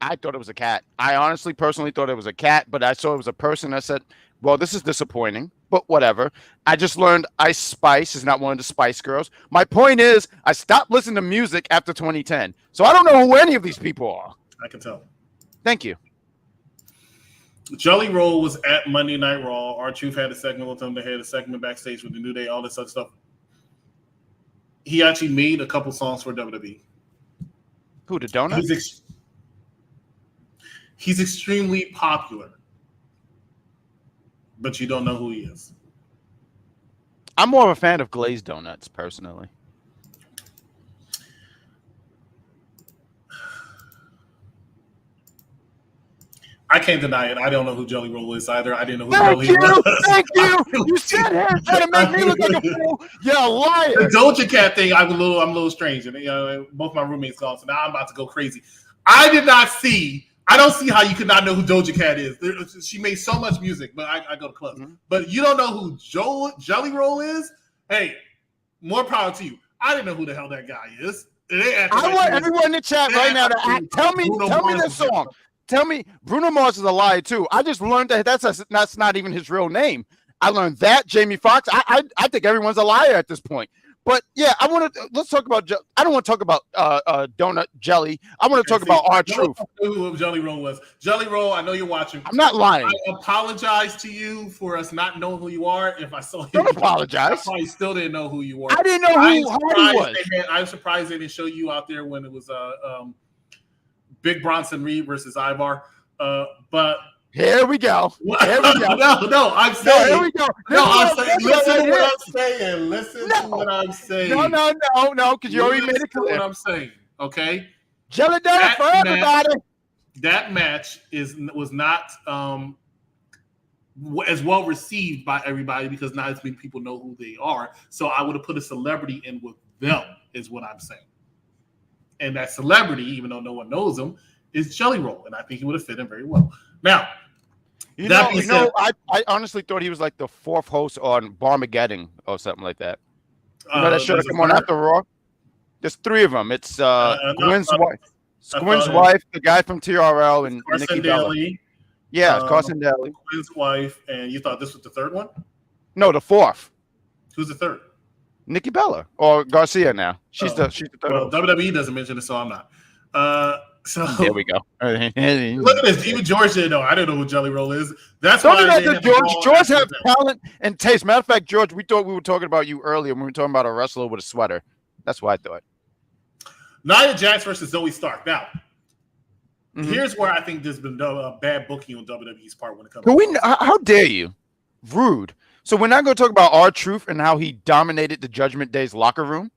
I thought it was a cat. I honestly, personally thought it was a cat, but I saw it was a person. I said, well, this is disappointing, but whatever. I just learned Ice Spice is not one of the Spice Girls. My point is, I stopped listening to music after 2010. So I don't know who any of these people are. I can tell. Thank you. Jelly Roll was at Monday Night Raw. R-Truth had a segment with him. They had a segment backstage with the New Day, all this other stuff. He actually made a couple songs for WWE. Who, the donut? He's extremely popular, but you don't know who he is. I'm more of a fan of glazed donuts, personally. I can't deny it. I don't know who Jelly Roll is either. I didn't know who Jelly Roll was. Thank you. You said here trying to make me look like a fool. You're a liar. The Doja Cat thing, I'm a little strange. And both my roommates gone, so now I'm about to go crazy. I don't see how you could not know who Doja Cat is. She made so much music, but I go to clubs. Mm-hmm. But you don't know who Jelly Roll is? Hey, more power to you. I didn't know who the hell that guy is. I want everyone in the chat right now to tell me this song. Tell me, Bruno Mars is a liar too. I just learned that that's not even his real name. I learned that Jamie Foxx. I think everyone's a liar at this point. But yeah, let's talk about. I don't want to talk about donut jelly. I want to talk about R-Truth. Who Jelly Roll was? Jelly Roll. I know you're watching. I'm not lying. I apologize to you for us not knowing who you are. If I saw you, don't apologize. I probably still didn't know who you were. I didn't know who Hardy was. I'm surprised they didn't show you out there when it was Big Bronson Reed versus Ivar. But here we go. Here we go. No, I'm saying. Here we go. Listen to what I'm saying. Listen to what I'm saying. No, because you already made it clear. What I'm saying, okay? Jelly donut for everybody. That match was not as well received by everybody because not as many people know who they are. So I would have put a celebrity in with them, is what I'm saying. And that celebrity, even though no one knows him, is Jelly Roll, and I think he would have fit in very well. Now, I honestly thought he was like the fourth host on Barmageddon or something like that. You know that should have come on after Raw. There's three of them. It's Gwen's wife, the guy from TRL, and Nikki Bella. Yeah, Carson Daly. Gwen's wife, and you thought this was the third one? No, the fourth. Who's the third? Nikki Bella or Garcia now. She's the third. Well, WWE doesn't mention it, so I'm not. So there we go. Look at this. Even George didn't know. I didn't know who Jelly Roll is. That's why George have talent and taste. Matter of fact, George, we thought we were talking about you earlier when we were talking about a wrestler with a sweater. That's what I thought. Nia Jax versus Zoe Stark. Now, here's where I think there's been bad booking on WWE's part when it comes to how dare you? Rude. So we're not going to talk about R-Truth and how he dominated the Judgment Day's locker room.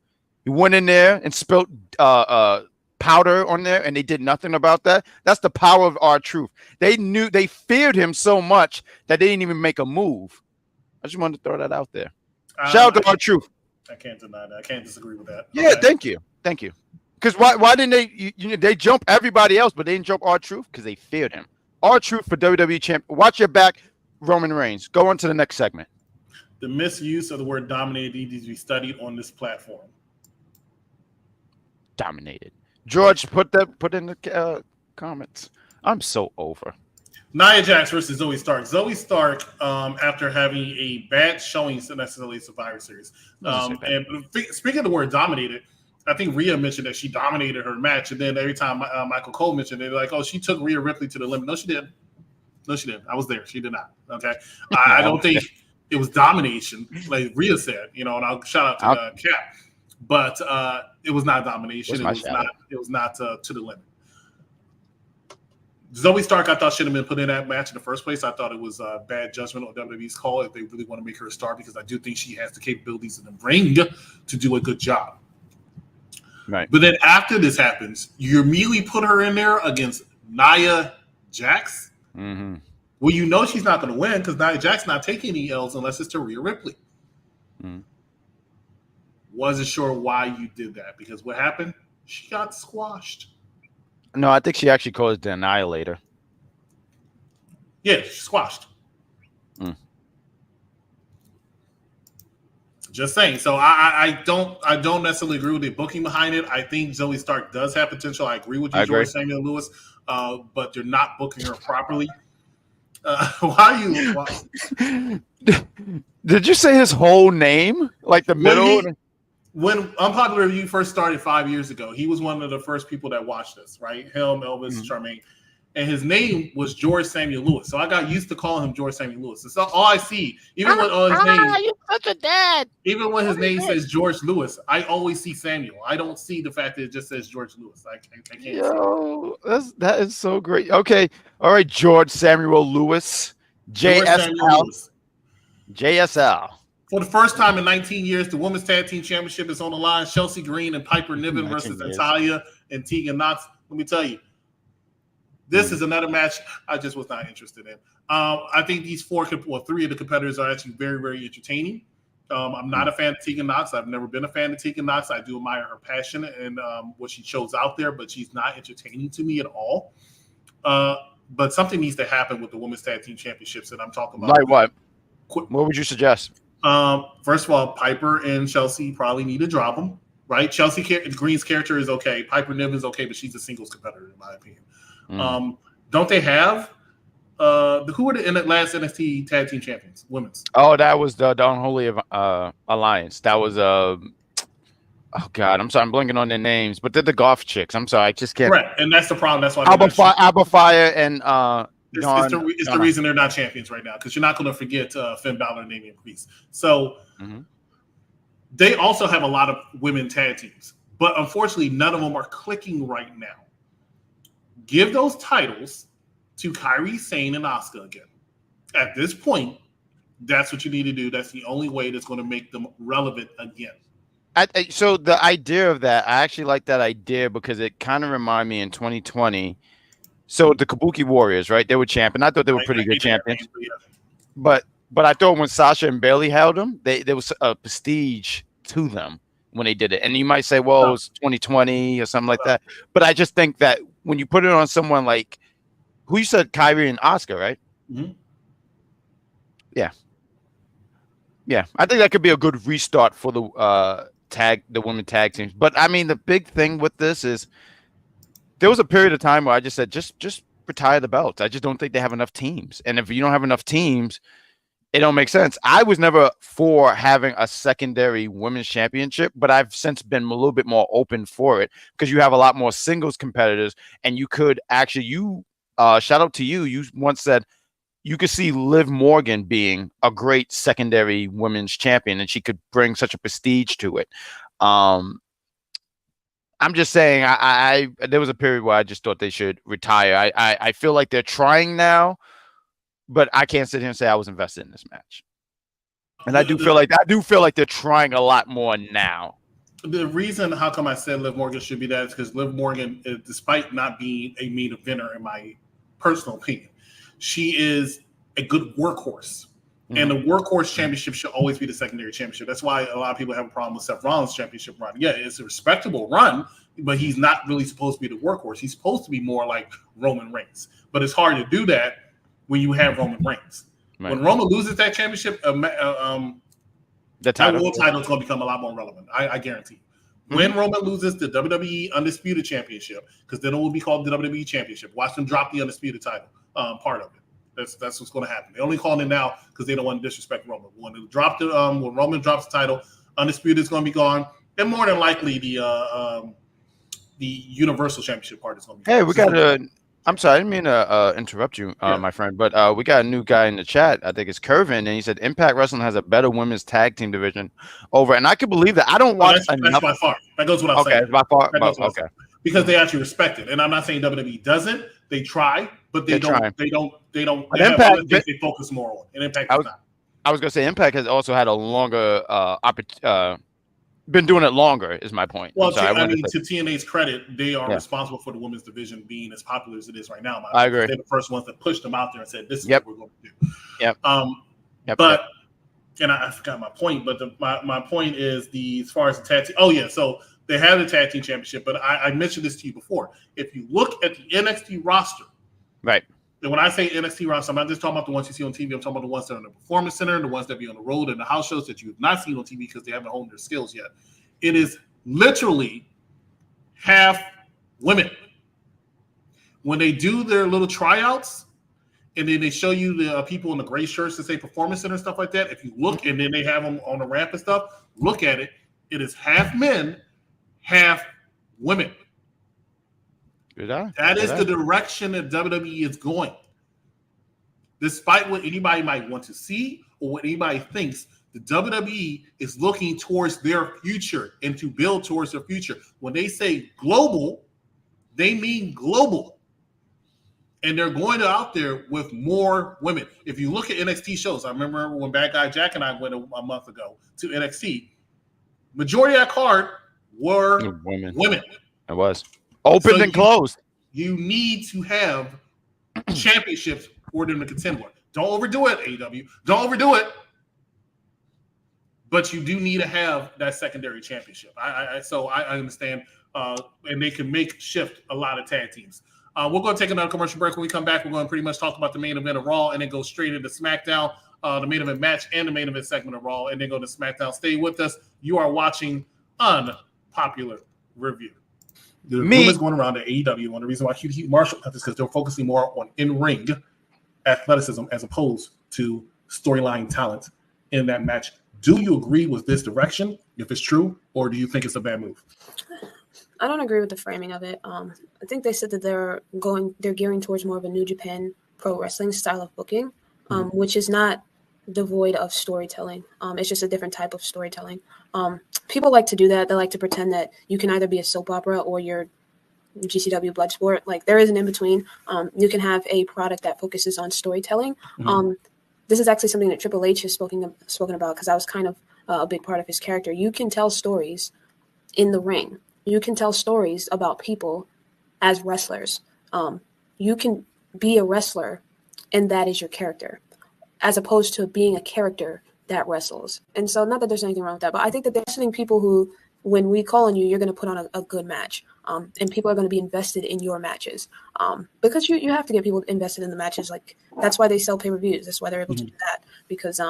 He went in there and spilled powder on there, and they did nothing about that. That's the power of R-Truth. They feared him so much that they didn't even make a move. I just wanted to throw that out there. Shout out to R-Truth. I can't deny that. I can't disagree with that. Yeah, thank you. Because why didn't they? They jump everybody else, but they didn't jump R-Truth because they feared him. R-Truth for WWE champ. Watch your back, Roman Reigns. Go on to the next segment. The misuse of the word dominated needs to be studied on this platform. Dominated. George, put in the comments. I'm so over. Nia Jax versus Zoe Stark. Zoe Stark, after having a bad showing necessarily Survivor Series. And speaking of the word dominated, I think Rhea mentioned that she dominated her match, and then every time Michael Cole mentioned it, they're like, "Oh, she took Rhea Ripley to the limit." No, she didn't. I was there. She did not. Okay, I don't think it was domination, like Rhea said. And I'll shout out to Cap, but it was not domination. It was not to the limit. Zoe Stark, I thought should have been put in that match in the first place. I thought it was bad judgment on WWE's call if they really want to make her a star, because I do think she has the capabilities in the ring to do a good job. Right. But then after this happens, you immediately put her in there against Nia Jax. Mm-hmm. Well, she's not going to win because Nia Jax not taking any L's unless it's to Rhea Ripley. Mm. Wasn't sure why you did that, because what happened? She got squashed. No, I think she actually called it the Annihilator. Yeah, she squashed. Just saying. So I don't necessarily agree with the booking behind it. I think Zoe Stark does have potential. I agree with you, George Samuel Lewis, but they're not booking her properly. Why? Did you say his whole name? Like the middle? When Unpopular Review first started 5 years ago, he was one of the first people that watched us, right? Him, Elvis, Charmaine. And his name was George Samuel Lewis. So I got used to calling him George Samuel Lewis. It's all I see. Even when his name, you're such a dad. Even when his name says George Lewis, I always see Samuel. I don't see the fact that it just says George Lewis. I can't see it. That is so great. Okay. All right, George Samuel Lewis. JSL. For the first time in 19 years, the Women's Tag Team Championship is on the line. Chelsea Green and Piper Niven versus Natalya and Tegan Knox. Let me tell you, this is another match I just was not interested in. I think these three of the competitors are actually very, very entertaining. I'm not a fan of Tegan Knox. I've never been a fan of Tegan Knox. I do admire her passion and what she shows out there, but she's not entertaining to me at all. But something needs to happen with the Women's Tag Team Championships that I'm talking about. Like what? What would you suggest? First of all, Piper and Chelsea probably need to drop them, right? Chelsea Green's character is okay. Piper Niven's okay, but she's a singles competitor in my opinion. Don't they have who were the last NXT Tag Team Champions? Women's. Oh, that was the Unholy Alliance. That was oh God, I'm sorry, I'm blanking on their names, but they're the golf chicks. I'm sorry, I just can't. Right, and that's the problem. That's why Alba Fire and it's the reason they're not champions right now, because you're not going to forget Finn Balor and Damian Priest. So they also have a lot of women tag teams, but unfortunately, none of them are clicking right now. Give those titles to Kairi Sane and Asuka again. At this point, that's what you need to do. That's the only way that's going to make them relevant again. So the idea of that, I actually like that idea because it kind of reminded me in 2020. So the Kabuki Warriors, right? They were champion. I thought they were pretty good champions. But I thought when Sasha and Bailey held them, there was a prestige to them when they did it. And you might say, well, it was 2020 or something like that. But I just think that when you put it on someone like who you said, Kyrie and Asuka, right? Mm-hmm. Yeah. I think that could be a good restart for the women tag teams. But I mean, the big thing with this is there was a period of time where I just said, just retire the belts. I just don't think they have enough teams. And if you don't have enough teams, it don't make sense. I was never for having a secondary women's championship, but I've since been a little bit more open for it because you have a lot more singles competitors, and you could actually, shout out to you. You once said you could see Liv Morgan being a great secondary women's champion, and she could bring such a prestige to it. I'm just saying, I there was a period where I just thought they should retire. I feel like they're trying now, but I can't sit here and say I was invested in this match. And I do feel like they're trying a lot more now. The reason how come I said Liv Morgan should be that is because Liv Morgan, despite not being a main eventer in my personal opinion, she is a good workhorse. Mm-hmm. And the workhorse championship should always be the secondary championship. That's why a lot of people have a problem with Seth Rollins' championship run. Yeah, it's a respectable run, but he's not really supposed to be the workhorse. He's supposed to be more like Roman Reigns. But it's hard to do that when you have Roman Reigns. Right. When Roman loses that championship, the world title is going to become a lot more relevant. I guarantee. Mm-hmm. When Roman loses the WWE Undisputed Championship, because then it will be called the WWE Championship. Watch them drop the Undisputed title, part of it. That's what's going to happen. They only calling it now because they don't want to disrespect Roman. When Roman drops the title, Undisputed is going to be gone, and more than likely the Universal Championship part is going to be. Hey, we got a. I'm sorry, I didn't mean to interrupt you, my friend, but we got a new guy in the chat. I think it's Curvin, and he said Impact Wrestling has a better women's tag team division over. And I can believe that. I don't watch enough. That's by far. That goes without saying. Okay, by far. Okay. Because they actually respect it, and I'm not saying WWE doesn't. They try, but they don't. They don't. They Impact, they focus more on. And Impact is not. I was gonna say Impact has also had a longer been doing it longer, is my point. Well, to TNA's credit, they are responsible for the women's division being as popular as it is right now. I agree. They're the first ones that pushed them out there and said, "This is what we're going to do." And I forgot my point, but my point is as far as the tag team. Oh yeah, so they have the tag team championship, but I mentioned this to you before. If you look at the NXT roster, right. And when I say NXT roster, I'm not just talking about the ones you see on TV. I'm talking about the ones that are in the Performance Center, the ones that be on the road and the house shows that you have not seen on TV because they haven't honed their skills yet. It is literally half women. When they do their little tryouts, and then they show you the people in the gray shirts that say Performance Center and stuff like that, if you look, and then they have them on the ramp and stuff, look at it. It is half men, half women. That is the direction that WWE is going. Despite what anybody might want to see or what anybody thinks, the WWE is looking towards their future and to build towards their future. When they say global, they mean global. And they're going out there with more women. If you look at NXT shows, I remember when Bad Guy Jack and I went a month ago to NXT, majority of that card were women. It was. Opened and closed. You need to have championships for them to contend with. Don't overdo it, AEW. Don't overdo it. But you do need to have that secondary championship. So I understand. And they can shift a lot of tag teams. We're going to take another commercial break. When we come back, we're going to pretty much talk about the main event of Raw and then go straight into SmackDown, the main event match and the main event segment of Raw, and then go to SmackDown. Stay with us. You are watching Unpopular Review. The rumors going around at AEW, and the reason why Hugh Marshall is because they're focusing more on in-ring athleticism as opposed to storyline talent in that match. Do you agree with this direction, if it's true, or do you think it's a bad move? I don't agree with the framing of it. I think they said that they're gearing towards more of a New Japan Pro Wrestling style of booking, which is not devoid of storytelling. It's just a different type of storytelling. People like to do that. They like to pretend that you can either be a soap opera or you're GCW Bloodsport. Like, there is an in-between. You can have a product that focuses on storytelling. This is actually something that Triple H has spoken about, because I was kind of a big part of his character. You can tell stories in the ring. You can tell stories about people as wrestlers. You can be a wrestler, and that is your character, as opposed to being a character that wrestles. And so, not that there's anything wrong with that, but I think that there's something people who, when we call on you, you're going to put on a good match. And people are going to be invested in your matches. Because you have to get people invested in the matches. Like, that's why they sell pay-per-views. That's why they're able to do that. Because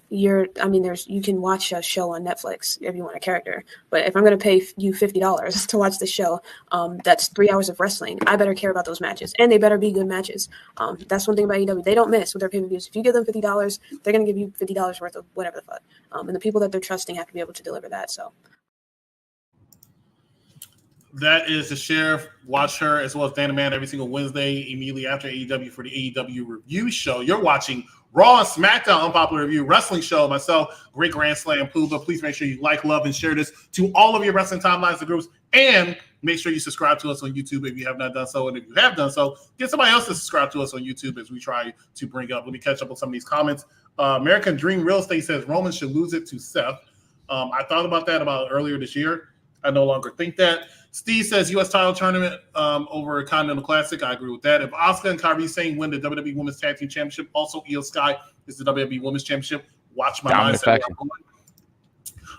you can watch a show on Netflix if you want a character. But if I'm going to pay you $50 to watch the show, that's 3 hours of wrestling. I better care about those matches, and they better be good matches. That's one thing about AEW. They don't miss with their pay-per-views. If you give them $50, they're going to give you $50 worth of whatever the fuck. And the people that they're trusting have to be able to deliver that. So, That is the Sheriff. Watch her as well as Dana Man every single Wednesday immediately after AEW for the AEW review show. You're watching Raw and Smackdown Unpopular Review Wrestling Show. Myself, Great Grand Slam Pooba. Please make sure you like, love, and share this to all of your wrestling timelines and groups. And make sure you subscribe to us on YouTube if you have not done so. And if you have done so, get somebody else to subscribe to us on YouTube as we try to bring up. Let me catch up on some of these comments. American Dream Real Estate says Roman should lose it to Seth. I thought about that earlier this year. I no longer think that. Steve says U.S. title tournament over Continental Classic. I agree with that. If Asuka and Kairi Sane win the WWE Women's Tag Team Championship, also Io Sky is the WWE Women's Championship. Watch my mindset.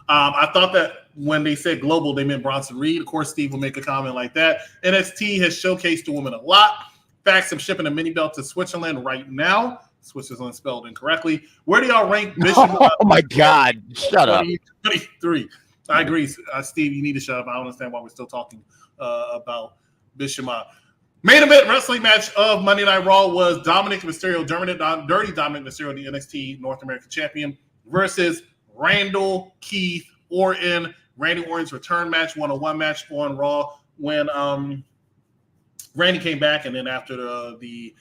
I thought that when they said global, they meant Bronson Reed. Of course, Steve will make a comment like that. NXT has showcased the women a lot. Facts, I'm shipping a mini belt to Switzerland right now. Switzerland spelled incorrectly. Where do y'all rank Bishop? Oh my God! Shut up. 23. I agree, Steve. You need to shut up. I don't understand why we're still talking about Bishop. Main event wrestling match of Monday Night Raw was Dominic Mysterio, Dirty Dominic Mysterio, the NXT North American Champion, versus Randall Keith Orton. Randy Orton's return match, 1-on-1 match on Raw when Randy came back, and then after the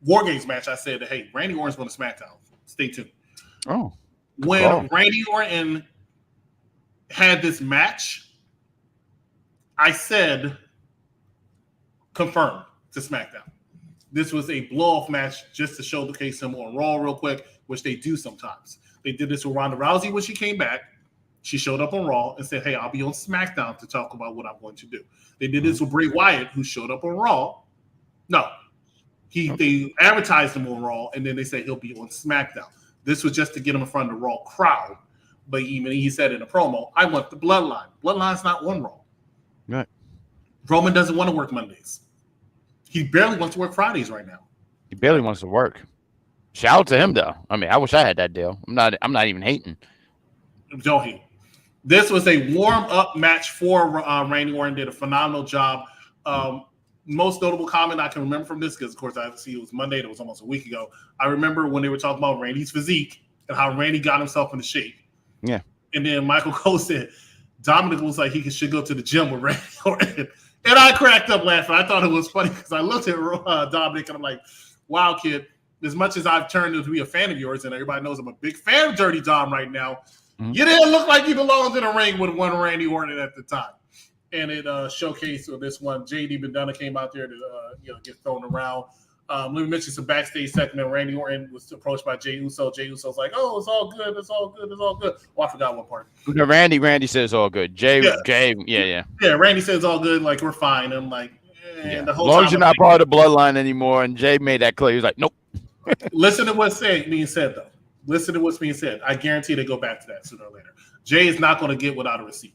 War Games match, I said, "Hey, Randy Orton's going to SmackDown. Stay tuned." Oh, when Randy Orton had this match, I said, confirmed to SmackDown. This was a blow-off match just to showcase him on Raw real quick, which they do sometimes. They did this with Ronda Rousey when she came back. She showed up on Raw and said, "Hey, I'll be on SmackDown to talk about what I'm going to do." They did this with Bray Wyatt, who showed up on Raw. No, they advertised him on Raw, and then they said he'll be on SmackDown. This was just to get him in front of the Raw crowd. But even he said in a promo, "I want the Bloodline. Bloodline's not on Raw." Right. Roman doesn't want to work Mondays. He barely wants to work Fridays right now. He barely wants to work. Shout out to him though. I mean, I wish I had that deal. I'm not even hating. Don't hate. This was a warm-up match for Randy Orton. Did a phenomenal job. Most notable comment I can remember from this, because of course I see it was Monday. That was almost a week ago. I remember when they were talking about Randy's physique and how Randy got himself into shape. Yeah. And then Michael Cole said Dominic was like he should go to the gym with Randy Orton. And I cracked up laughing. I thought it was funny because I looked at Dominic and I'm like, "Wow, kid, as much as I've turned to be a fan of yours, and everybody knows I'm a big fan of Dirty Dom right now, you didn't look like you belonged in a ring with one Randy Orton at the time." And it showcased this one. JD Bandana came out there to get thrown around. Let me mention some backstage segment. Randy Orton was approached by Jey Uso. Jey Uso's like, "Oh, it's all good. It's all good. It's all good." Oh, I forgot one part. No, Randy says all good. Jay, yeah. Randy says all good. Like, we're fine. And I'm like, the whole as long time as you're not part of the bloodline anymore. And Jay made that clear. He was like, "Nope." Listen to what's being said, though. Listen to what's being said. I guarantee they go back to that sooner or later. Jay is not going to get without a receipt.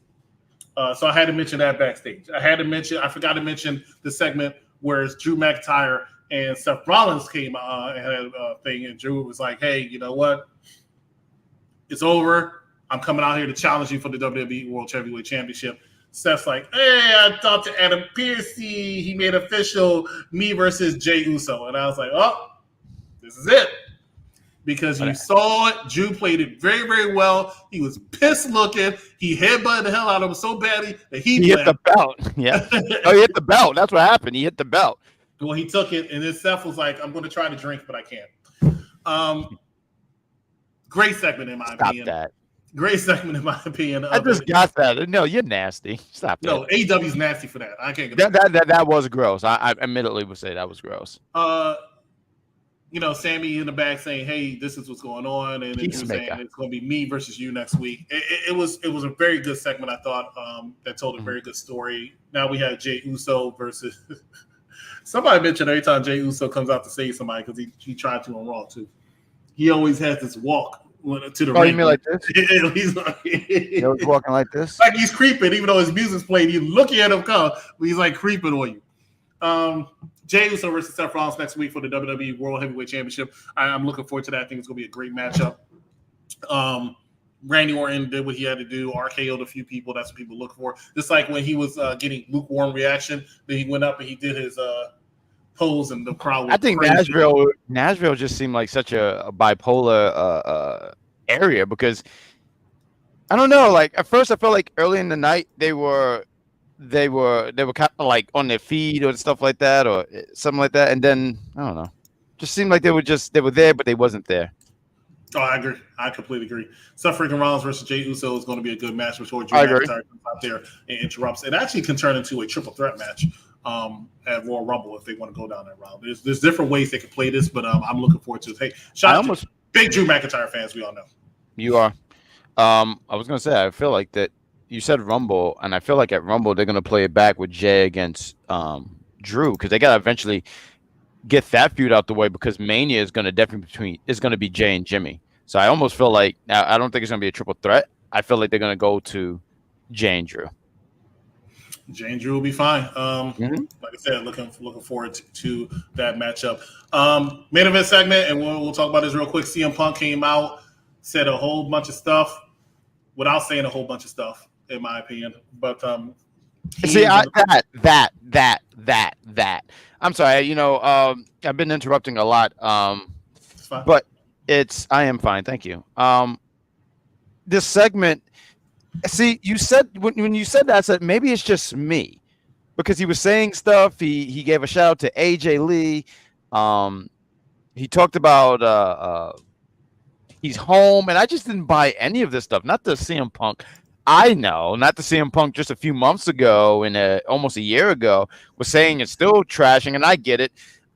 So I had to mention that backstage. I forgot to mention the segment where Drew McIntyre and Seth Rollins came and had a thing, and Drew was like, "Hey, you know what? It's over. I'm coming out here to challenge you for the WWE World Heavyweight Championship." Seth's like, "Hey, I talked to Adam Pearce. He made official me versus Jey Uso." And I was like, "Oh, this is it." Because you saw it. Drew played it very, very well. He was pissed looking. He headbutted the hell out of him so badly that he hit the belt. Yeah. Oh, he hit the belt. That's what happened. He hit the belt. Well, he took it, and then Seth was like, "I'm going to try to drink, but I can't." Great segment, in my opinion. Stop that. Great segment, in my opinion. I just got that. No, you're nasty. Stop that. No, AEW's nasty for that. I can't get that was gross. I admittedly would say that was gross. Sammy in the back saying, "Hey, this is what's going on," and then he was saying it's going to be me versus you next week. It was a very good segment, I thought, that told a very good story. Now we have Jey Uso versus somebody mentioned every time Jey Uso comes out to save somebody, because he tried to on Raw too. He always has this walk to the ring. Oh, you mean like this? He's like, he was walking like this, like he's creeping, even though his music's playing. You looking at him come, but he's like creeping on you. Jey Uso versus Seth Rollins next week for the WWE World Heavyweight Championship. I'm looking forward to that. I think it's going to be a great matchup. Randy Orton did what he had to do, RKO'd a few people. That's what people look for. Just like when he was getting lukewarm reaction, then he went up and he did his pose, and the crowd was I think crazy. Nashville just seemed like such a bipolar area, because I don't know. Like at first, I felt like early in the night they were they were kind of like on their feet or stuff like that or something like that, and then I don't know, just seemed like they were there, but they wasn't there. Oh, I agree. I completely agree. Seth freaking Rollins versus Jey Uso is going to be a good match before Drew McIntyre comes out there and interrupts. It actually can turn into a triple threat match at Royal Rumble if they want to go down that route. There's different ways they can play this, but I'm looking forward to it. Hey, shout out to big Drew McIntyre fans, we all know. You are. I was going to say, I feel like that you said Rumble, and I feel like at Rumble they're going to play it back with Jey against Drew, because they got to eventually get that feud out the way, because Mania is going to definitely be Jey and Jimmy. So I almost feel like, now I don't think it's going to be a triple threat. I feel like they're going to go to Jey and Drew. Jey and Drew will be fine. Like I said, looking forward to that matchup. Main event segment, and we'll talk about this real quick. CM Punk came out, said a whole bunch of stuff without saying a whole bunch of stuff, in my opinion. But see, that. I'm sorry. I've been interrupting a lot. But I am fine. Thank you. This segment. See, you said when you said that, I said maybe it's just me, because he was saying stuff. He gave a shout out to AJ Lee. He talked about he's home, and I just didn't buy any of this stuff. Not the CM Punk. I know, not the CM Punk just a few months ago and almost a year ago was saying it's still trashing, and I get it.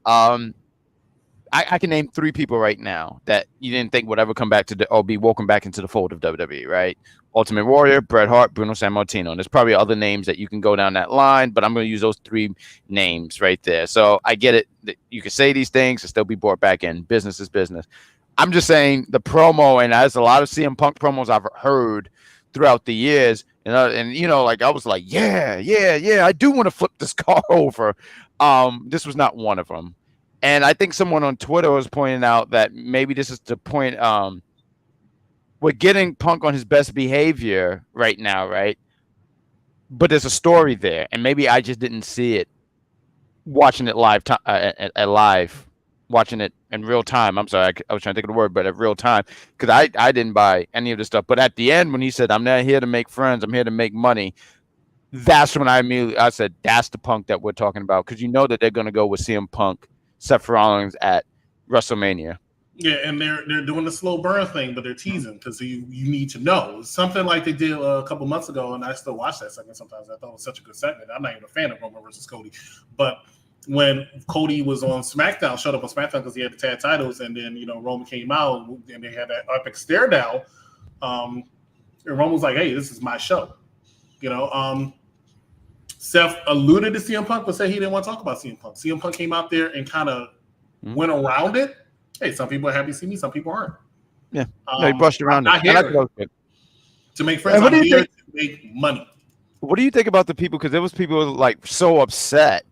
I can name 3 people right now that you didn't think would ever come back or be welcomed back into the fold of WWE, right? Ultimate Warrior, Bret Hart, Bruno Sammartino. And there's probably other names that you can go down that line, but I'm going to use those 3 names right there. So I get it. That you can say these things and still be brought back in. Business is business. I'm just saying the promo, and there's a lot of CM Punk promos I've heard throughout the years. And like I was like, yeah, I do want to flip this car over. This was not one of them. And I think someone on Twitter was pointing out that maybe this is the point. We're getting Punk on his best behavior right now, right? But there's a story there, and maybe I just didn't see it watching it live, watching it in real time. I'm sorry, I was trying to think of the word, but at real time, because I didn't buy any of this stuff. But at the end, when he said, "I'm not here to make friends, I'm here to make money," that's when I said, "That's the Punk that we're talking about," because you know that they're going to go with CM Punk, Seth Rollins at WrestleMania. Yeah, and they're doing the slow burn thing, but they're teasing because you need to know. Something like they did a couple months ago, and I still watch that segment sometimes. I thought it was such a good segment. I'm not even a fan of Roman versus Cody. But when Cody was on SmackDown, showed up on SmackDown because he had the tag titles, and then Roman came out and they had that epic stare down. And Roman was like, "Hey, this is my show." Seth alluded to CM Punk, but said he didn't want to talk about CM Punk. CM Punk came out there and kind of went around it. Hey, some people are happy to see me, some people aren't. Yeah, he brushed around it. To make friends, I'm here to make money. What do you think about the people? Because there was people like so upset.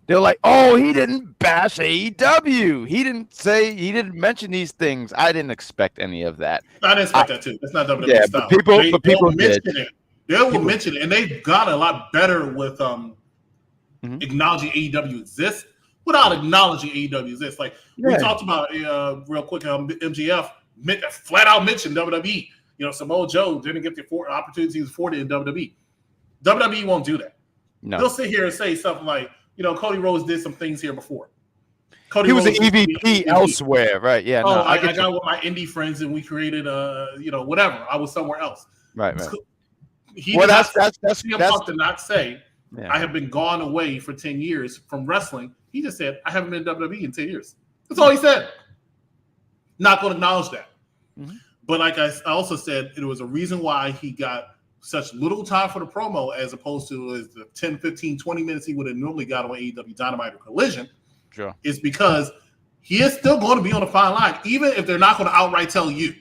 They're like, "Oh, he didn't bash AEW. He didn't mention these things." I didn't expect any of that. I didn't expect that too. That's not WWE style. But people mention it. They will mention it, and they've got a lot better with acknowledging AEW exists without acknowledging AEW exists. Like we talked about real quick, MJF flat out mentioned WWE. Samoa Joe didn't get the opportunities afforded in WWE. WWE won't do that. No. They'll sit here and say something like, Cody Rhodes did some things here before. He was an EVP elsewhere, right? Yeah. Oh, I got with my indie friends and we created whatever. I was somewhere else. Right. That's Punk did not say, I have been gone away for 10 years from wrestling. He just said, I haven't been in WWE in 10 years. That's all he said. Not going to acknowledge that. Mm-hmm. But like I also said, it was a reason why he got such little time for the promo as opposed to the 10, 15, 20 minutes he would have normally got on AEW Dynamite or Collision. Sure. Is because he is still going to be on a fine line, even if they're not going to outright tell you.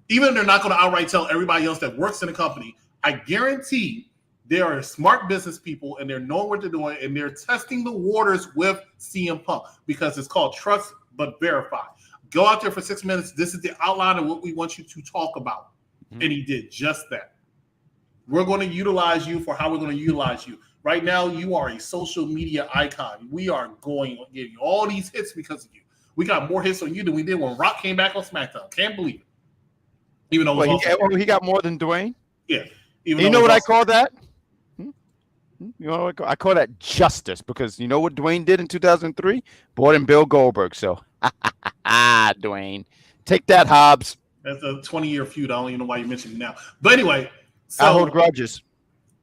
Even if they're not going to outright tell everybody else that works in the company, I guarantee there are smart business people and they're knowing what they're doing and they're testing the waters with CM Punk because it's called trust but verify. Go out there for 6 minutes. This is the outline of what we want you to talk about. Mm-hmm. And he did just that. We're going to utilize you for how we're going to utilize you. Right now, you are a social media icon. We are going to give you all these hits because of you. We got more hits on you than we did when Rock came back on SmackDown. Can't believe it. Even though he got more than Dwayne? Yeah. You know what I call that? You know what I call that justice because you know what Dwayne did in 2003? Brought in Bill Goldberg. So, Dwayne, take that, Hobbs. That's a 20-year feud. I don't even know why you mentioned it now. But anyway, I hold so grudges.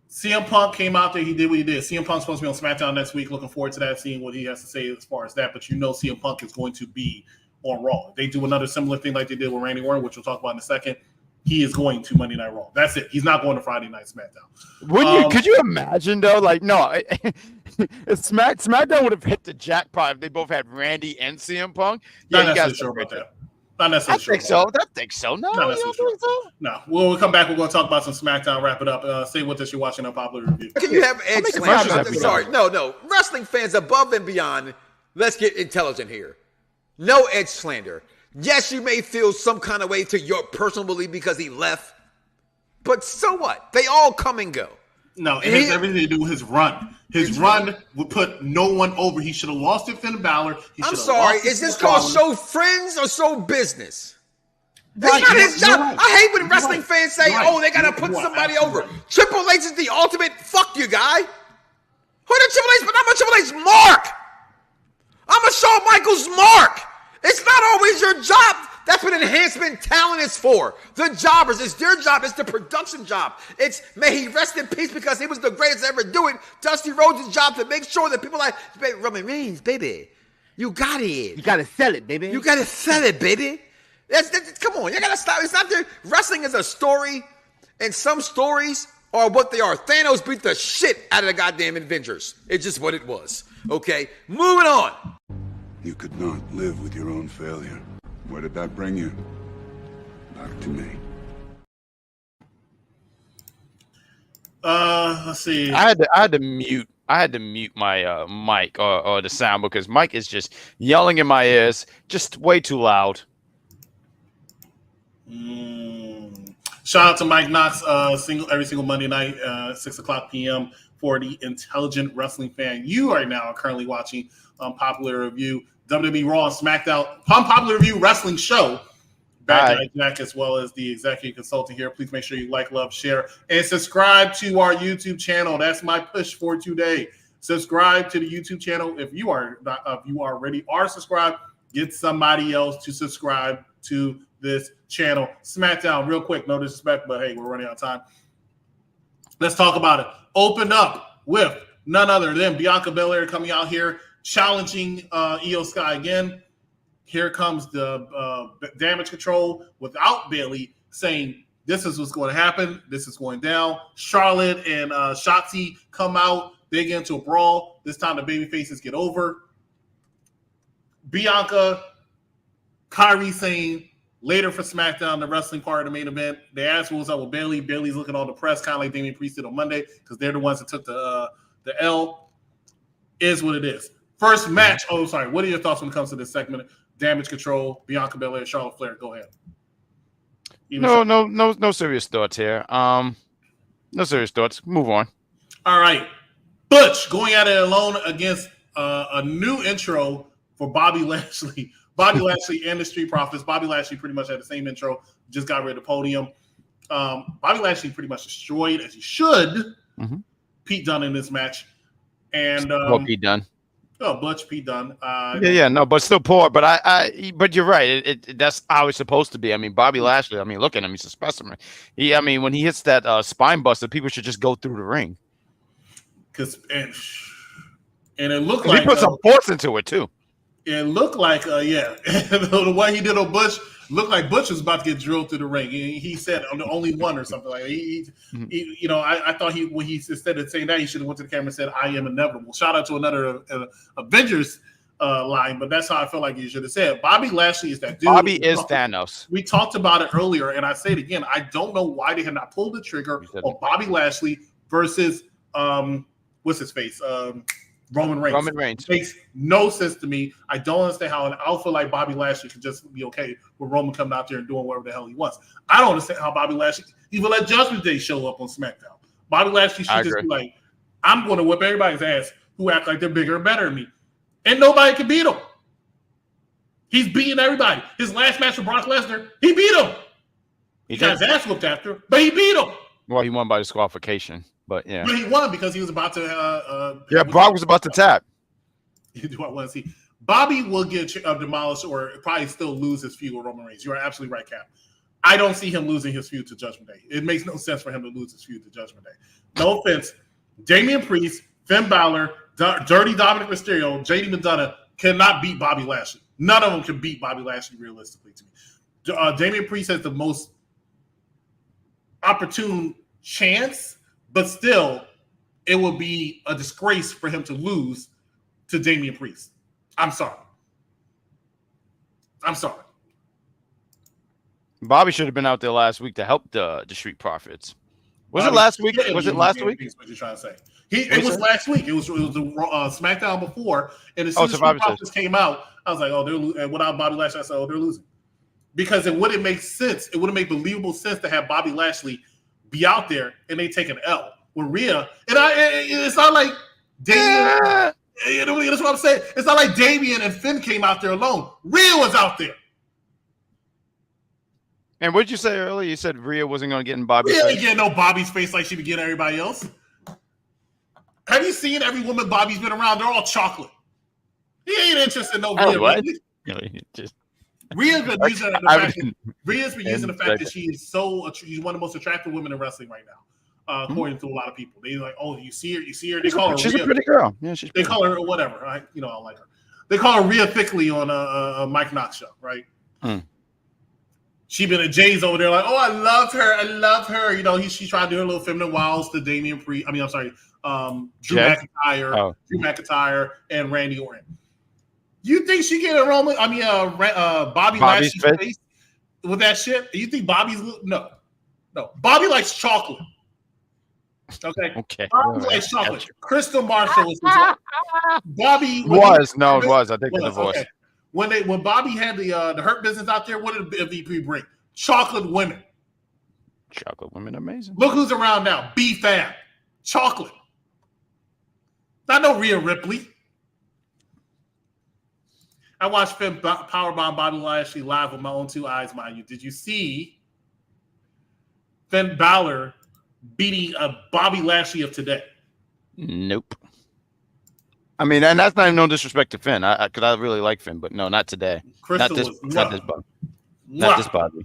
CM Punk came out there. He did what he did. CM Punk's supposed to be on SmackDown next week. Looking forward to that, seeing what he has to say as far as that. But you know CM Punk is going to be on Raw. They do another similar thing like they did with Randy Orton, which we'll talk about in a second. He is going to Monday Night Raw. That's it. He's not going to Friday Night SmackDown. Wouldn't you? Could you imagine though? Like, no, SmackDown would have hit the jackpot if they both had Randy and CM Punk. Yeah, not necessarily sure about that. Not necessarily sure. I think so. No, not necessarily sure. So? No. We'll come back. We're going to talk about some SmackDown. Wrap it up. Say what this you're watching Unpopular Review. Can you have Edge slander? Sorry, no. Wrestling fans above and beyond. Let's get intelligent here. No Edge slander. Yes, you may feel some kind of way to your personal belief because he left, but so what? They all come and go. No, it has everything to do with his run. His run would put no one over. He should have lost it to Finn Balor. I'm sorry. Is this called show friends or show business? That's not his job. Right. I hate when wrestling fans say, oh, they got to put somebody over. Triple H is the ultimate fuck you guy. Who the Triple H? But I'm a Triple H mark. I'm a Shawn Michaels mark. It's not always your job. That's what enhancement talent is for. The jobbers. It's their job. It's the production job. It's may he rest in peace because he was the greatest to ever do it. Dusty Rhodes' job to make sure that people like Roman Reigns, baby. You got it. You got to sell it, baby. You got to sell it, baby. That's, come on. You got to stop. It's not there. Wrestling is a story, and some stories are what they are. Thanos beat the shit out of the goddamn Avengers. It's just what it was. Okay? Moving on. You could not live with your own failure. Where did that bring you? Back to me. Let's see. I had to mute my mic or the sound because Mike is just yelling in my ears, just way too loud. Shout out to Mike Knox, every single Monday night, 6:00 p.m. for the intelligent wrestling fan. You right now are currently watching Popular Review, WWE Raw and SmackDown, Popular Review Wrestling Show. Back to Jack as well as the executive consultant here. Please make sure you like, love, share, and subscribe to our YouTube channel. That's my push for today. Subscribe to the YouTube channel. If you already are subscribed, get somebody else to subscribe to this channel. SmackDown, real quick, no disrespect, but hey, we're running out of time. Let's talk about it. Opened up with none other than Bianca Belair coming out here, challenging Io Sky again. Here comes the damage control without Bayley saying, this is what's going to happen. This is going down. Charlotte and Shotzi come out. They get into a brawl. This time the baby faces get over. Bianca, Kyrie saying later for SmackDown, the wrestling part of the main event, they asked what was up with Bayley. Bayley's looking all depressed, kind of like Damian Priest did on Monday, because they're the ones that took the L. Is what it is. First match. Oh, sorry. What are your thoughts when it comes to this segment? Damage control, Bianca Belair, Charlotte Flair. Go ahead. No serious thoughts here. No serious thoughts. Move on. All right. Butch going at it alone against a new intro for Bobby Lashley. Bobby Lashley and the Street Profits. Bobby Lashley pretty much had the same intro. Just got rid of the podium. Bobby Lashley pretty much destroyed, as he should, Pete Dunne in this match. And Pete Dunne. Oh, Butch, Pete Dunne. But still poor. But but you're right. That's how it's supposed to be. I mean, Bobby Lashley. I mean, look at him. He's a specimen. When he hits that spine buster, people should just go through the ring. And it looked like he put some force into it too. It looked like, the way he did on Butch looked like Butch was about to get drilled through the ring. He said, "I'm the only one" or something like that. I thought when he instead of saying that, he should have went to the camera and said, "I am inevitable." Shout out to another Avengers line, but that's how I felt like he should have said. Bobby Lashley is that dude. Bobby is Thanos. We talked about it earlier, and I say it again. I don't know why they have not pulled the trigger on Bobby Lashley versus what's his face. Roman Reigns. Makes no sense to me. I don't understand how an alpha like Bobby Lashley could just be okay with Roman coming out there and doing whatever the hell he wants. I don't understand how Bobby Lashley even let Judgment Day show up on SmackDown. Bobby Lashley should just be like, I'm going to whip everybody's ass who act like they're bigger and better than me. And nobody can beat him. He's beating everybody. His last match with Brock Lesnar, he beat him. He got his ass whooped after, but he beat him. Well, he won by disqualification. But yeah, But he won because he was about to. Brock was about to tap. Do I want to see? Bobby will get demolished or probably still lose his feud with Roman Reigns. You are absolutely right, Cap. I don't see him losing his feud to Judgment Day. It makes no sense for him to lose his feud to Judgment Day. No offense. Damian Priest, Finn Balor, Dirty Dominic Mysterio, JD McDonough cannot beat Bobby Lashley. None of them can beat Bobby Lashley realistically to me. Damian Priest has the most opportune chance, but still, it would be a disgrace for him to lose to Damian Priest. I'm sorry. Bobby should have been out there last week to help the Street Profits. Was it last week? Was it last week? What you're trying to say? It was last week. It was the SmackDown before, and as soon as Street Profits came out, I was like, "Oh, they're losing." And without Bobby Lashley, I said, "Oh, they're losing," because it wouldn't make sense. It wouldn't make believable sense to have Bobby Lashley be out there and they take an L with Rhea. And it's not like Damian. You know, that's what I'm saying. It's not like Damian and Finn came out there alone. Rhea was out there. And what did you say earlier? You said Rhea wasn't going to get in Bobby's face. Rhea ain't getting no Bobby's face like she be getting everybody else. Have you seen every woman Bobby's been around? They're all chocolate. He ain't interested in no Rhea. What? Rhea's been using the fact that she is she's one of the most attractive women in wrestling right now, according to a lot of people. They're like, "Oh, you see her." They call her. She's Rhea. A pretty girl. Yeah, They call her whatever. I don't like her. They call her Rhea Thickley on a Mike Knox show, right? She been at Jay's over there like, "Oh, I love her." You know, she's trying to do her little feminine wiles to Damian Priest. Drew McIntyre and Randy Orton. You think she get Bobby Lashley's face with that shit? You think Bobby's no? Bobby likes chocolate. Okay. Bobby likes chocolate. Crystal Marshall was Bobby. It was. I think it was. Okay. When Bobby had the Hurt Business out there, what did MVP bring? Chocolate women. Chocolate women, amazing. Look who's around now. B-Fab. Chocolate. Not no Rhea Ripley. I watched Finn powerbomb Bobby Lashley live with my own two eyes, mind you. Did you see Finn Balor beating a Bobby Lashley of today? Nope. I mean, and that's not no disrespect to Finn, because I really like Finn, but no, not today. Not this Bobby. Not this Bobby.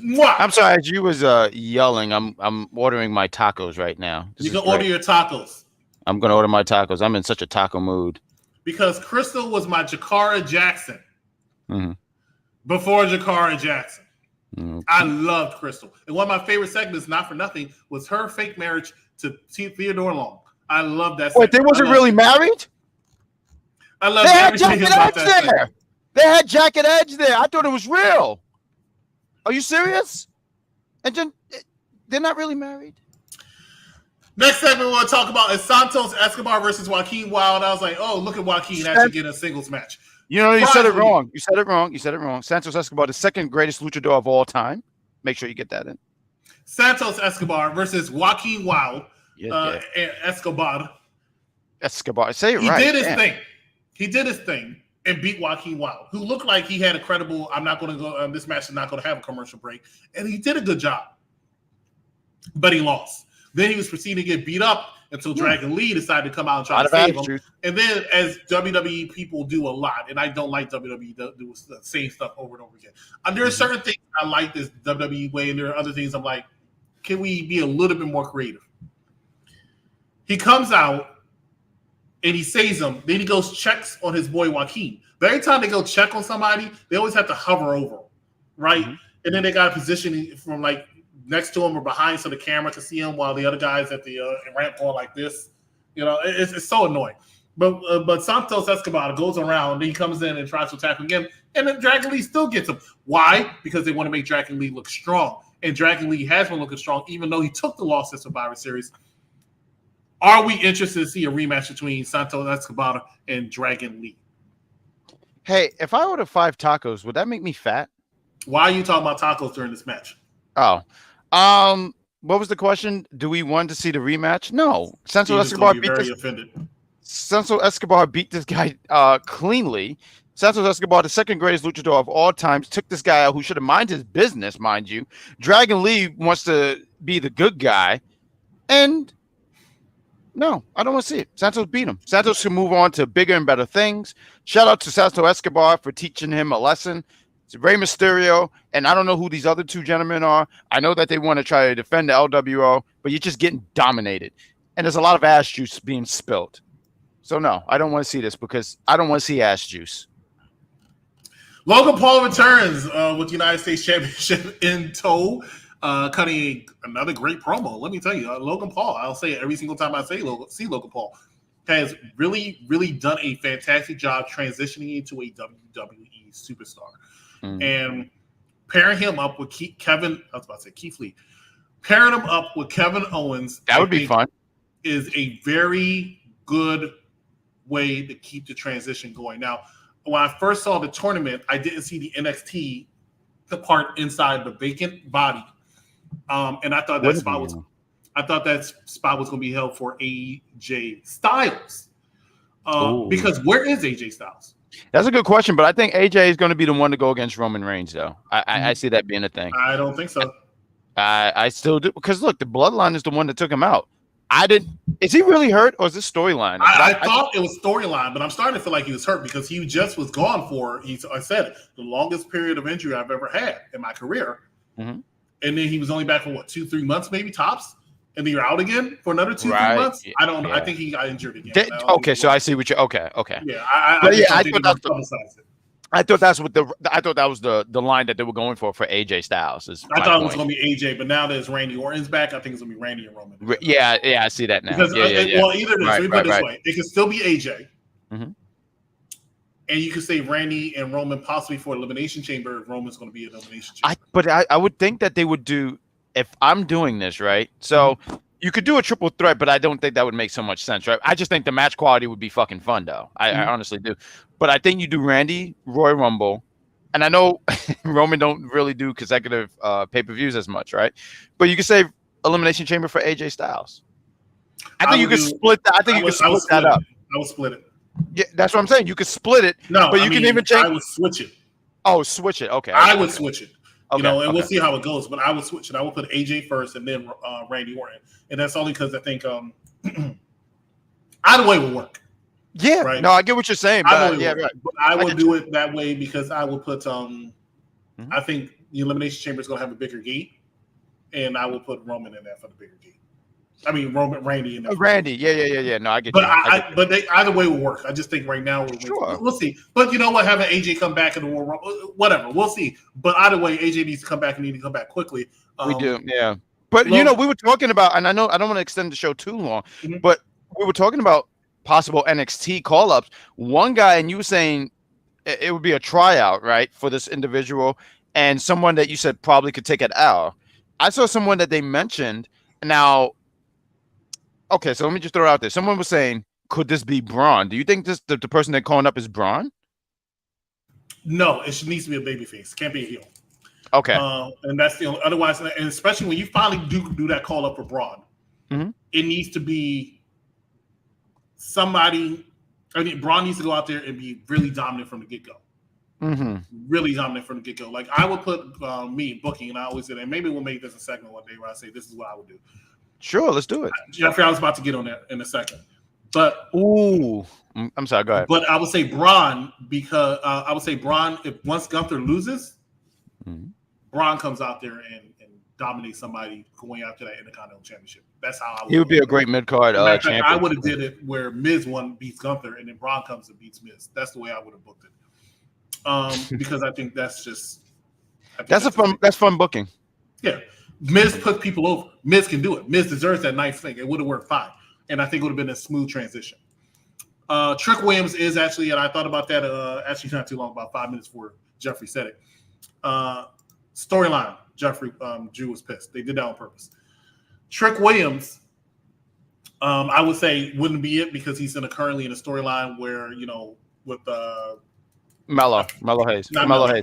I'm sorry, as you was yelling, I'm ordering my tacos right now. You can order your tacos. I'm gonna order my tacos. I'm in such a taco mood. Because Crystal was my Jakara Jackson before Jakara Jackson. I loved Crystal. And one of my favorite segments, not for nothing, was her fake marriage to Theodore Long. I love that. Wait, they wasn't really married? I love everything about that segment. They had Jacket Edge there. I thought it was real. Are you serious? And then they're not really married? Next segment we want to talk about is Santos Escobar versus Joaquin Wilde. I was like, oh, look at Joaquin actually getting a singles match. You know, you said it wrong. You said it wrong. Santos Escobar, the second greatest luchador of all time. Make sure you get that in. Santos Escobar versus Joaquin Wilde. And Escobar. Say it right. He did his thing and beat Joaquin Wilde, who looked like he had a credible, I'm not going to go, this match is not going to have a commercial break. And he did a good job. But he lost. Then he was proceeding to get beat up until Dragon Lee decided to come out and try to save him. And then, as WWE people do a lot, and I don't like WWE do the same stuff over and over again. There are certain things I like this WWE way, and there are other things I'm like, can we be a little bit more creative? He comes out and he saves him. Then he goes checks on his boy Joaquin. But every time they go check on somebody, they always have to hover over him, right? And then they got a position from like next to him or behind so the camera can see him while the other guys at the ramp going like this. You know, it's so annoying. But Santos Escobar goes around and he comes in and tries to attack him again. And then Dragon Lee still gets him. Why? Because they want to make Dragon Lee look strong. And Dragon Lee has been looking strong, even though he took the loss at Survivor Series. Are we interested to see a rematch between Santos Escobar and Dragon Lee? Hey, if I order 5 tacos, would that make me fat? Why are you talking about tacos during this match? Oh. What was the question? Do we want to see the rematch? No. Santos Escobar beat this guy cleanly. Santos Escobar, the second greatest luchador of all times, took this guy out who should have minded his business, mind you. Dragon Lee wants to be the good guy. And no, I don't want to see it. Santos beat him. Santos should move on to bigger and better things. Shout out to Santos Escobar for teaching him a lesson. It's Rey Mysterio, and I don't know who these other two gentlemen are. I know that they want to try to defend the LWO, but you're just getting dominated. And there's a lot of ass juice being spilled. So no, I don't want to see this because I don't want to see ass juice. Logan Paul returns with the United States Championship in tow, cutting another great promo. Let me tell you, Logan Paul, I'll say it every single time I see Logan Paul, has really, really done a fantastic job transitioning into a WWE superstar. And pairing him up with Keith Lee. Pairing him up with Kevin Owens, that would be fun. Is a very good way to keep the transition going. Now, when I first saw the tournament, I didn't see the NXT, the part inside the vacant body, and I thought that spot was going to be held for AJ Styles. Because where is AJ Styles? That's a good question, but I think AJ is going to be the one to go against Roman Reigns, though. I see that being a thing. I don't think so. I still do, because look, the Bloodline is the one that took him out. Is he really hurt, or is this storyline? I thought it was storyline, but I'm starting to feel like he was hurt because he just was gone for, I said it, the longest period of injury I've ever had in my career. And then he was only back for 2-3 months, maybe tops. And then you're out again for another 2-3 months. I don't know. I think he got injured again. Okay, so I see what you. Okay. Yeah, I thought that was the line that they were going for AJ Styles. I thought it was going to be AJ, but now there's Randy Orton's back. I think it's going to be Randy and Roman. Yeah, I see that now. Because, well, either this, let me put it this way: it can still be AJ, and you could say Randy and Roman possibly for Elimination Chamber. If Roman's going to be an Elimination Chamber. But I would think that they would do, if I'm doing this right. So you could do a triple threat, but I don't think that would make so much sense, right? I just think the match quality would be fucking fun, though. I honestly do. But I think you do Randy, Royal Rumble, and I know Roman don't really do consecutive pay-per-views as much, right? But you could say Elimination Chamber for AJ Styles. I think you could split that. I think you could split that up. I would split it. Yeah, that's what I'm saying. You could split it. No, but you can even change. I would switch it. Oh, switch it. Okay. I would switch it. Okay, and we'll see how it goes. But I would switch it. I would put AJ first and then Randy Orton, and that's only because I think either way will work. Yeah, right? No, I get what you're saying, but right. But I would do it that way because I would put I think the Elimination Chamber is going to have a bigger gate, and I will put Roman in there for the bigger gate. I mean, Randy in there. Randy, yeah. No, I get but you. But either way will work. I just think right now we'll see. But you know what? Having AJ come back in the Royal Rumble, whatever, we'll see. But either way, AJ needs to come back and need to come back quickly. We do, yeah. But we were talking about, and I know I don't want to extend the show too long, but we were talking about possible NXT call-ups. One guy, and you were saying it would be a tryout, right, for this individual, and someone that you said probably could take an L. I saw someone that they mentioned. Now, okay, so let me just throw it out there. Someone was saying, could this be Braun? Do you think the person they're calling up is Braun? No, it needs to be a babyface. Can't be a heel. Okay. And that's the only, otherwise, and especially when you finally do that call up for Braun, it needs to be somebody. I mean, Braun needs to go out there and be really dominant from the get go. Really dominant from the get go. Like I would put me booking, and I always say that. Maybe we'll make this a segment one day where I say this is what I would do. Sure, let's do it. Jeffrey, I was about to get on that in a second, but I'm sorry. Go ahead. But I would say Braun because I would say Braun. If once Gunther loses, Braun comes out there and dominates somebody going after that Intercontinental Championship. That's how I would. He would be a great mid card champion. I would have did it where Miz beats Gunther, and then Braun comes and beats Miz. That's the way I would have booked it. Because I think that's just. That's fun booking. Yeah. Miz puts people over. Miz can do it. Miz deserves that nice thing. It would have worked fine. And I think it would have been a smooth transition. Trick Williams is actually, and I thought about that actually not too long, about 5 minutes before Jeffrey said it. Storyline, Jeffrey, Drew was pissed. They did that on purpose. Trick Williams, I would say wouldn't be it because he's currently in a storyline where, with Mello Hayes. Not Mello.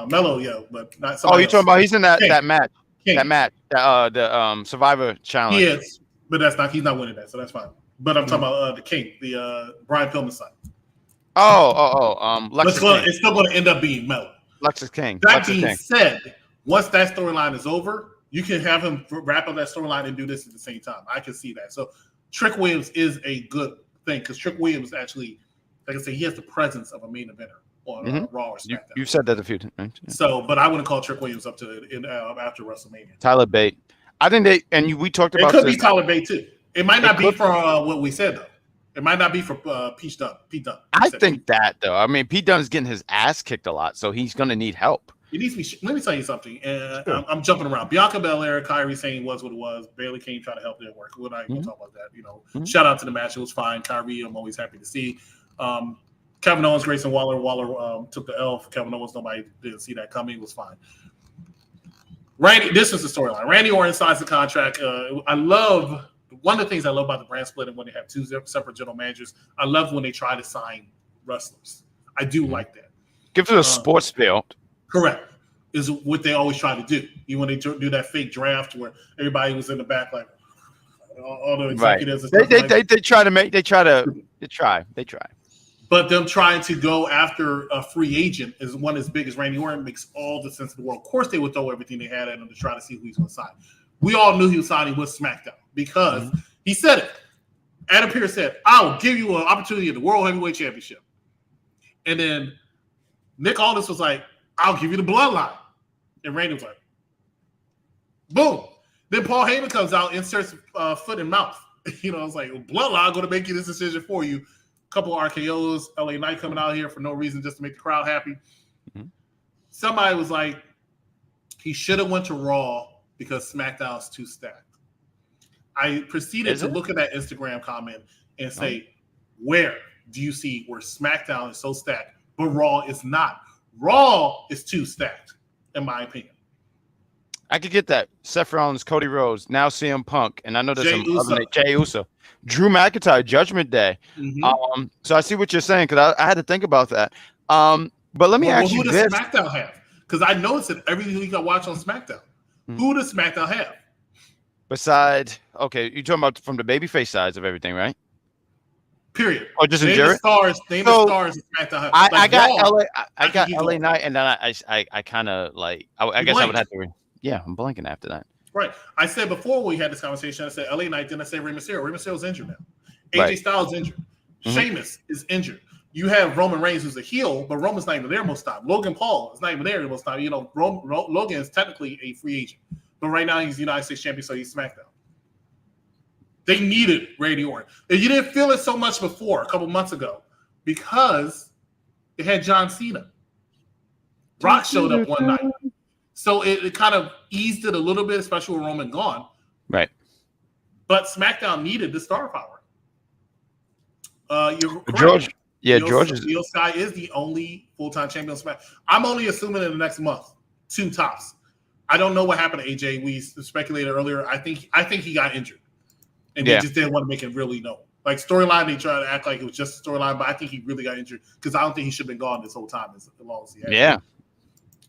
Mello, yeah, but not. Oh, you're talking about he's in that match. King. That match, the Survivor Challenge. He is, but he's not winning that, so that's fine. But I'm talking about the King, the Brian Pillman's son. Lexus King. It's still going to end up being Mello. Lexus King. That Lexus being King. said, once that storyline is over, you can have him wrap up that storyline and do this at the same time. I can see that. So Trick Williams is a good thing because Trick Williams actually, like I said, he has the presence of a main eventer on Raw or SmackDown. You've said that a few times. Right? Yeah. So, but I wouldn't call Trick Williams up to after WrestleMania. Tyler Bate. I think we talked about it could this. be Tyler Bate too. It might not be for what we said though. It might not be for Pete Dunne. I think that though. I mean, Pete Dunne's getting his ass kicked a lot, so he's going to need help. It needs to be. Let me tell you something. Sure. I'm jumping around. Bianca Belair, Kyrie Sane was what it was. Bayley Kane tried to help. Didn't work. We're not going to talk about that. Shout out to the match. It was fine. Kyrie, I'm always happy to see. Kevin Owens, Grayson Waller. Waller took the L for Kevin Owens. Nobody didn't see that coming. It was fine. Randy, this is the storyline. Randy Orton signs the contract. I love one of the things I love about the brand split and when they have two separate general managers. I love when they try to sign wrestlers. I do like that. Give it a sports field. Correct. Is what they always try to do. Even when they do that fake draft where everybody was in the back, like all the executives. Right. They try. But them trying to go after a free agent is one as big as Randy Orton makes all the sense in the world. Of course, they would throw everything they had at him to try to see who he's going to sign. We all knew he was signing with SmackDown because he said it. Adam Pearce said, "I'll give you an opportunity at the World Heavyweight Championship." And then Nick Aldis was like, "I'll give you the Bloodline." And Randy was like, boom. Then Paul Heyman comes out, inserts foot and mouth. It's like, Bloodline going to make you this decision for you. Couple RKOs, LA Knight coming out here for no reason, just to make the crowd happy. Somebody was like, he should have went to Raw because SmackDown's too stacked. I proceeded to look at that Instagram comment and say, where do you see where SmackDown is so stacked, but Raw is not? Raw is too stacked, in my opinion. I could get that. Seth Rollins, Cody Rhodes, now CM Punk, and I know there's Jey Uso. Drew McIntyre, Judgment Day. So I see what you're saying because I had to think about that. But let me ask you this: who does SmackDown have? Because I noticed that everything you got watch on SmackDown. Who does SmackDown have? Besides, okay, you're talking about from the babyface sides of everything, right? Period. Oh, just name the stars. Name the stars that SmackDown have. I got LA Knight, and then I kind of like. I guess I would have to. Yeah, I'm blanking after that. Right. I said before we had this conversation, I said LA Knight, then I said Rey Mysterio. Rey Mysterio's injured now. AJ Styles injured. Sheamus is injured. You have Roman Reigns, who's a heel, but Roman's not even there most of the time. Logan Paul is not even there most of the time. Logan is technically a free agent. But right now he's the United States champion, so he's SmackDown. They needed Randy Orton. And you didn't feel it so much before, a couple months ago, because it had John Cena. Rock showed up one night. So it kind of eased it a little bit, especially with Roman gone. Right. But SmackDown needed the star power. George Io Sky is the only full-time champion on SmackDown. I'm only assuming in the next month, 2 tops. I don't know what happened to AJ. We speculated earlier. I think he got injured. And they just didn't want to make it really known. Like storyline, they tried to act like it was just a storyline, but I think he really got injured because I don't think he should have been gone this whole time as long as he had. Yeah.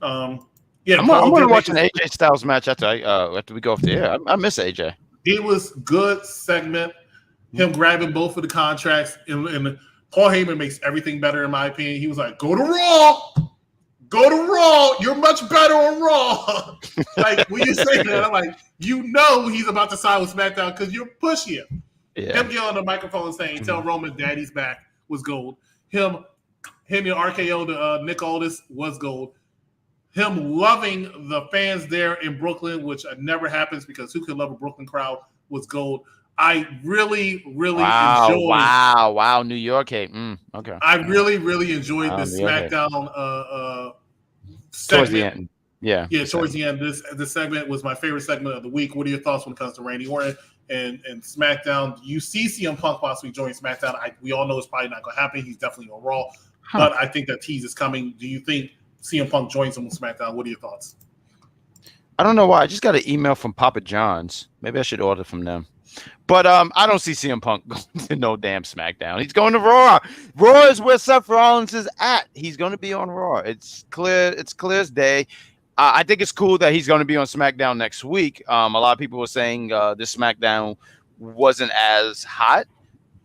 I'm going to watch an AJ Styles match after we go off the air. I miss AJ. It was good segment. Him grabbing both of the contracts, and Paul Heyman makes everything better in my opinion. He was like, "Go to Raw, go to Raw. You're much better on Raw." Like when you say that, I'm like, he's about to sign with SmackDown because you're pushing him. Yeah. Him getting on the microphone saying, "Tell Roman Daddy's back" was gold. Him your RKO to Nick Aldis was gold. Him loving the fans there in Brooklyn, which never happens because who could love a Brooklyn crowd, was gold. I really, really enjoyed. Wow, New York. Hey, okay. I really, really enjoyed this SmackDown segment. Towards the end. Yeah, towards the end. This segment was my favorite segment of the week. What are your thoughts when it comes to Randy Orton and SmackDown? You see CM Punk possibly join SmackDown. We all know it's probably not going to happen. He's definitely on Raw. But I think that tease is coming. Do you think CM Punk joins him on SmackDown? What are your thoughts? I don't know why. I just got an email from Papa John's. Maybe I should order from them. But I don't see CM Punk going to no damn SmackDown. He's going to Raw. Raw is where Seth Rollins is at. He's going to be on Raw. It's clear. It's clear as day. I think it's cool that he's going to be on SmackDown next week. A lot of people were saying this SmackDown wasn't as hot,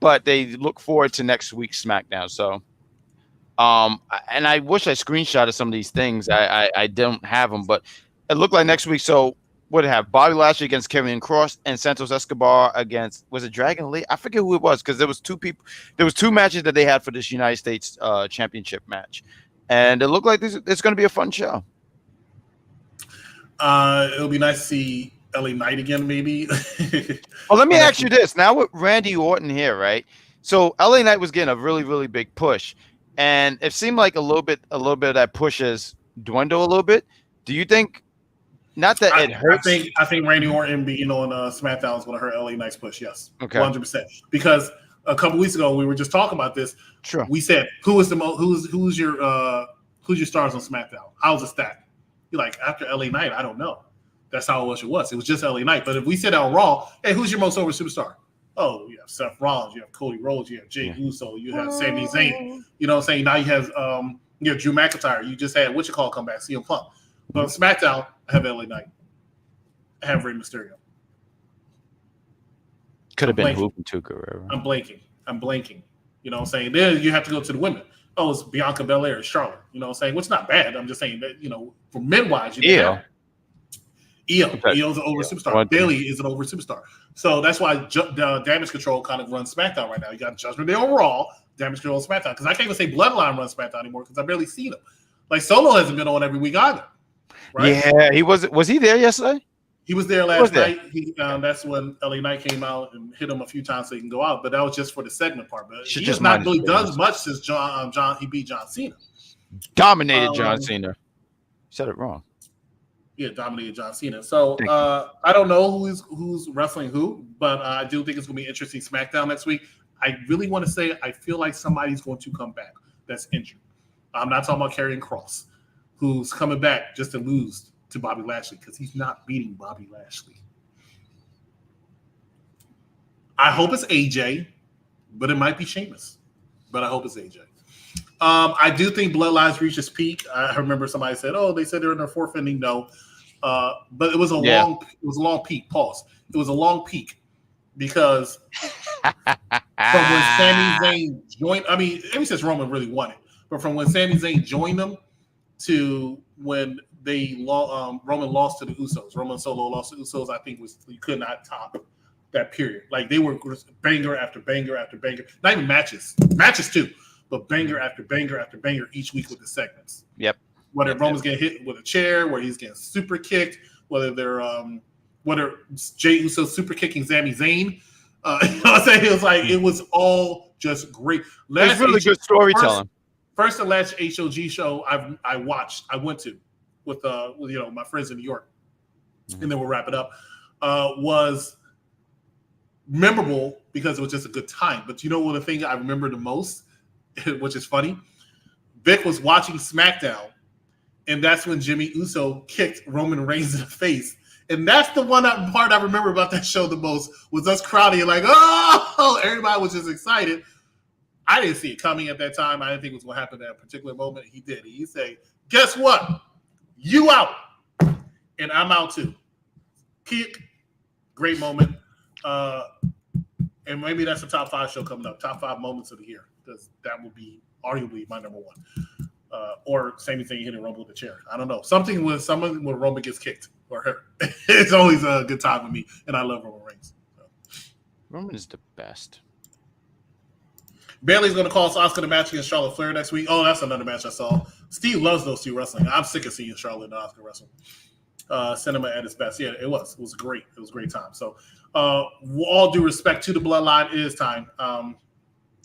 but they look forward to next week's SmackDown. So And I wish I screenshotted some of these things. I don't have them, but it looked like next week. So what did it have? Bobby Lashley against Karrion Kross and Santos Escobar against, was it Dragon Lee? I forget who it was, because there was two people. There was two matches that they had for this United States Championship match, and it looked like it's going to be a fun show. It'll be nice to see LA Knight again, maybe. Well, let me ask you this. Now with Randy Orton here, right? So LA Knight was getting a really, really big push, and it seemed like a little bit of that push has dwindled a little bit. Do you think, not that it hurts? I think Randy Orton being on SmackDown is going to hurt LA Knight's push. Yes, okay, 100%. Because a couple weeks ago we were just talking about this. Sure. We said who's your stars on SmackDown? How's it stacked? You're like, after LA Knight, I don't know. That's how it was. It was just LA Knight. But if we said on Raw, hey, who's your most over superstar? Oh, you have Seth Rollins, you have Cody Rhodes, you have Jey Uso, you have Sami Zayn. You know what I'm saying? Now you have Drew McIntyre. You just had come back, CM Punk. But on SmackDown, I have LA Knight. I have Rey Mysterio. Could have been Hoop and Tuka. I'm blanking. You know what I'm saying? Then you have to go to the women. Oh, it's Bianca Belair, it's Charlotte. You know what I'm saying? Which is not bad. I'm just saying that, for men-wise, Io's an over superstar. Bailey is an over superstar. So that's why Damage Control kind of runs SmackDown right now. You got Judgment Day on Raw, Damage Control on SmackDown. Because I can't even say Bloodline runs SmackDown anymore because I barely see them. Like Solo hasn't been on every week either. Right? Yeah, he was he there yesterday? He was there last night. That's when LA Knight came out and hit him a few times so he can go out. But that was just for the segment part. But he has not really done much since he beat John Cena. Dominated John Cena. You said it wrong. Yeah, dominated John Cena. So I don't know who's wrestling who, but I do think it's going to be an interesting SmackDown next week. I really want to say I feel like somebody's going to come back that's injured. I'm not talking about Karrion Kross, who's coming back just to lose to Bobby Lashley because he's not beating Bobby Lashley. I hope it's AJ, but it might be Sheamus. But I hope it's AJ. I do think Bloodlines reached its peak. I remember somebody said, "Oh, they said they're in their fourth inning." No, but it was a long peak. Pause. It was a long peak because from when Sami Zayn joined. I mean, ever since Roman really won it, but from when Sami Zayn joined them to when Roman lost to the Usos. Roman Solo lost to the Usos. I think you could not top that period. Like they were banger after banger after banger. Not even matches too, but banger after banger after banger each week with the segments. Yep. Whether Roman's getting hit with a chair, where he's getting super kicked, whether Jey Uso super kicking Sami Zayn. You know what I'm saying? It was like it was all just great. It's really good storytelling. First and last HOG show I went to with my friends in New York, and then we'll wrap it up. Was memorable because it was just a good time. But you know what, the thing I remember the most, which is funny, Vic was watching SmackDown, and that's when Jimmy Uso kicked Roman Reigns in the face. And that's the part I remember about that show the most, was us crowding like, oh, everybody was just excited. I didn't see it coming at that time. I didn't think it was going to happen at that particular moment. He did. He said, guess what? You out. And I'm out too. Kick. Great moment. And maybe that's a top 5 show coming up. Top 5 moments of the year. Because that would be arguably my number 1. Or same thing, hitting Roman with a chair. I don't know. Something when Roman gets kicked or hurt. It's always a good time with me. And I love Roman Reigns. So. Roman is the best. Bailey's going to call Asuka the match against Charlotte Flair next week. Oh, that's another match I saw. Steve loves those two wrestling. I'm sick of seeing Charlotte and Asuka wrestle. Cinema at its best. Yeah, it was. It was great. It was a great time. So, all due respect to the Bloodline, it is time.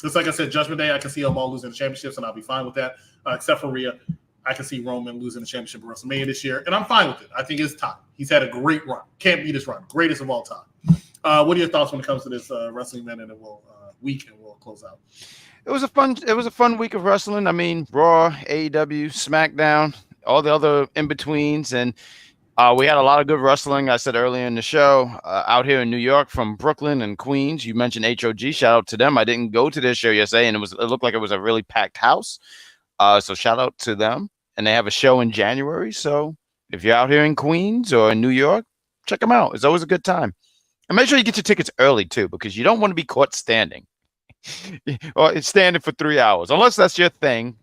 Just like I said, Judgment Day, I can see them all losing the championships, and I'll be fine with that. Except for Rhea, I can see Roman losing the championship at WrestleMania this year, and I'm fine with it. I think it's time. He's had a great run. Can't beat his run. Greatest of all time. What are your thoughts when it comes to this wrestling minute and week, and we'll close out? It was a fun week of wrestling. I mean, Raw, AEW, SmackDown, all the other in-betweens, and we had a lot of good wrestling. I said earlier in the show, out here in New York from Brooklyn and Queens. You mentioned HOG. Shout out to them. I didn't go to their show yesterday, and it looked like it was a really packed house. So shout out to them. And they have a show in January. So if you're out here in Queens or in New York, check them out. It's always a good time. And make sure you get your tickets early too, because you don't want to be caught standing or standing for 3 hours, unless that's your thing.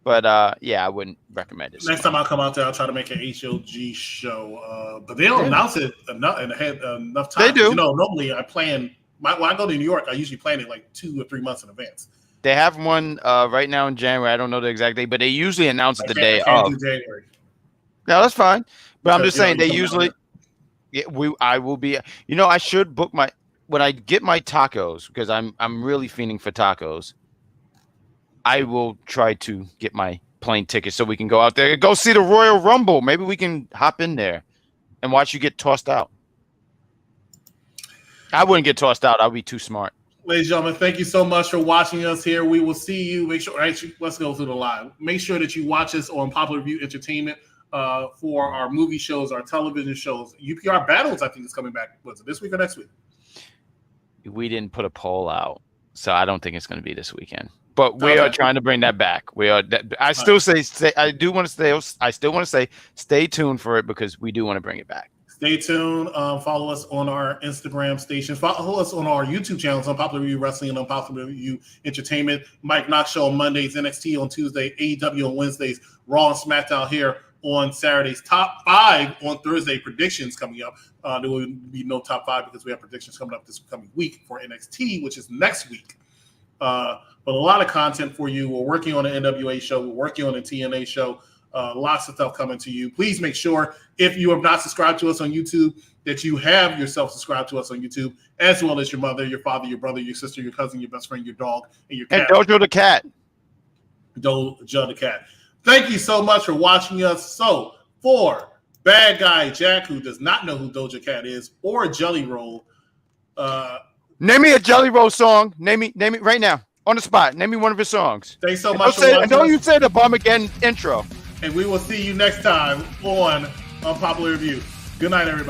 But yeah, I wouldn't recommend it. Next time I come out there, I'll try to make an HOG show. But they don't announce it enough time. They do. You know, normally I plan. When I go to New York, I usually plan it like 2 or 3 months in advance. They have one right now in January. I don't know the exact date, but they usually announce it the day of. Do January. No, that's fine. But I'm Because, just saying they usually. Yeah, I will be. You know, I should book when I get my tacos because I'm really fiending for tacos. I will try to get my plane ticket so we can go out there and go see the Royal Rumble. Maybe we can hop in there and watch you get tossed out. I wouldn't get tossed out. I'd be too smart. Ladies and gentlemen, thank you so much for watching us here. We will see you. Make sure. Actually, let's go through the live. Make sure that you watch us on Popular Review Entertainment for our movie shows, our television shows. UPR Battles, I think, is coming back. Was it this week or next week? We didn't put a poll out, so I don't think it's going to be this weekend. But we are trying to bring that back. We are. I still say. I do want to stay. I still want to say, stay tuned for it because we do want to bring it back. Stay tuned. Follow us on our Instagram station. Follow us on our YouTube channels, Unpopular Review Wrestling and Unpopular Review Entertainment. Mike Knox Show on Mondays, NXT on Tuesday, AEW on Wednesdays, Raw and SmackDown here on Saturdays. Top 5 on Thursday. Predictions coming up. There will be no top 5 because we have predictions coming up this coming week for NXT, which is next week. But a lot of content for you. We're working on an NWA show. We're working on a TNA show. Lots of stuff coming to you. Please make sure, if you have not subscribed to us on YouTube, that you have yourself subscribed to us on YouTube, as well as your mother, your father, your brother, your sister, your cousin, your best friend, your dog, and your cat. And Dojo the cat. Dojo the cat. Thank you so much for watching us. So, for Bad Guy Jack, who does not know who Doja Cat is, or Jelly Roll, name me a Jelly Roll song. Name me right now on the spot. Name me one of his songs. Thanks so much for watching. Don't you say the Bomb-Again intro. And we will see you next time on Unpopular Review. Good night, everybody.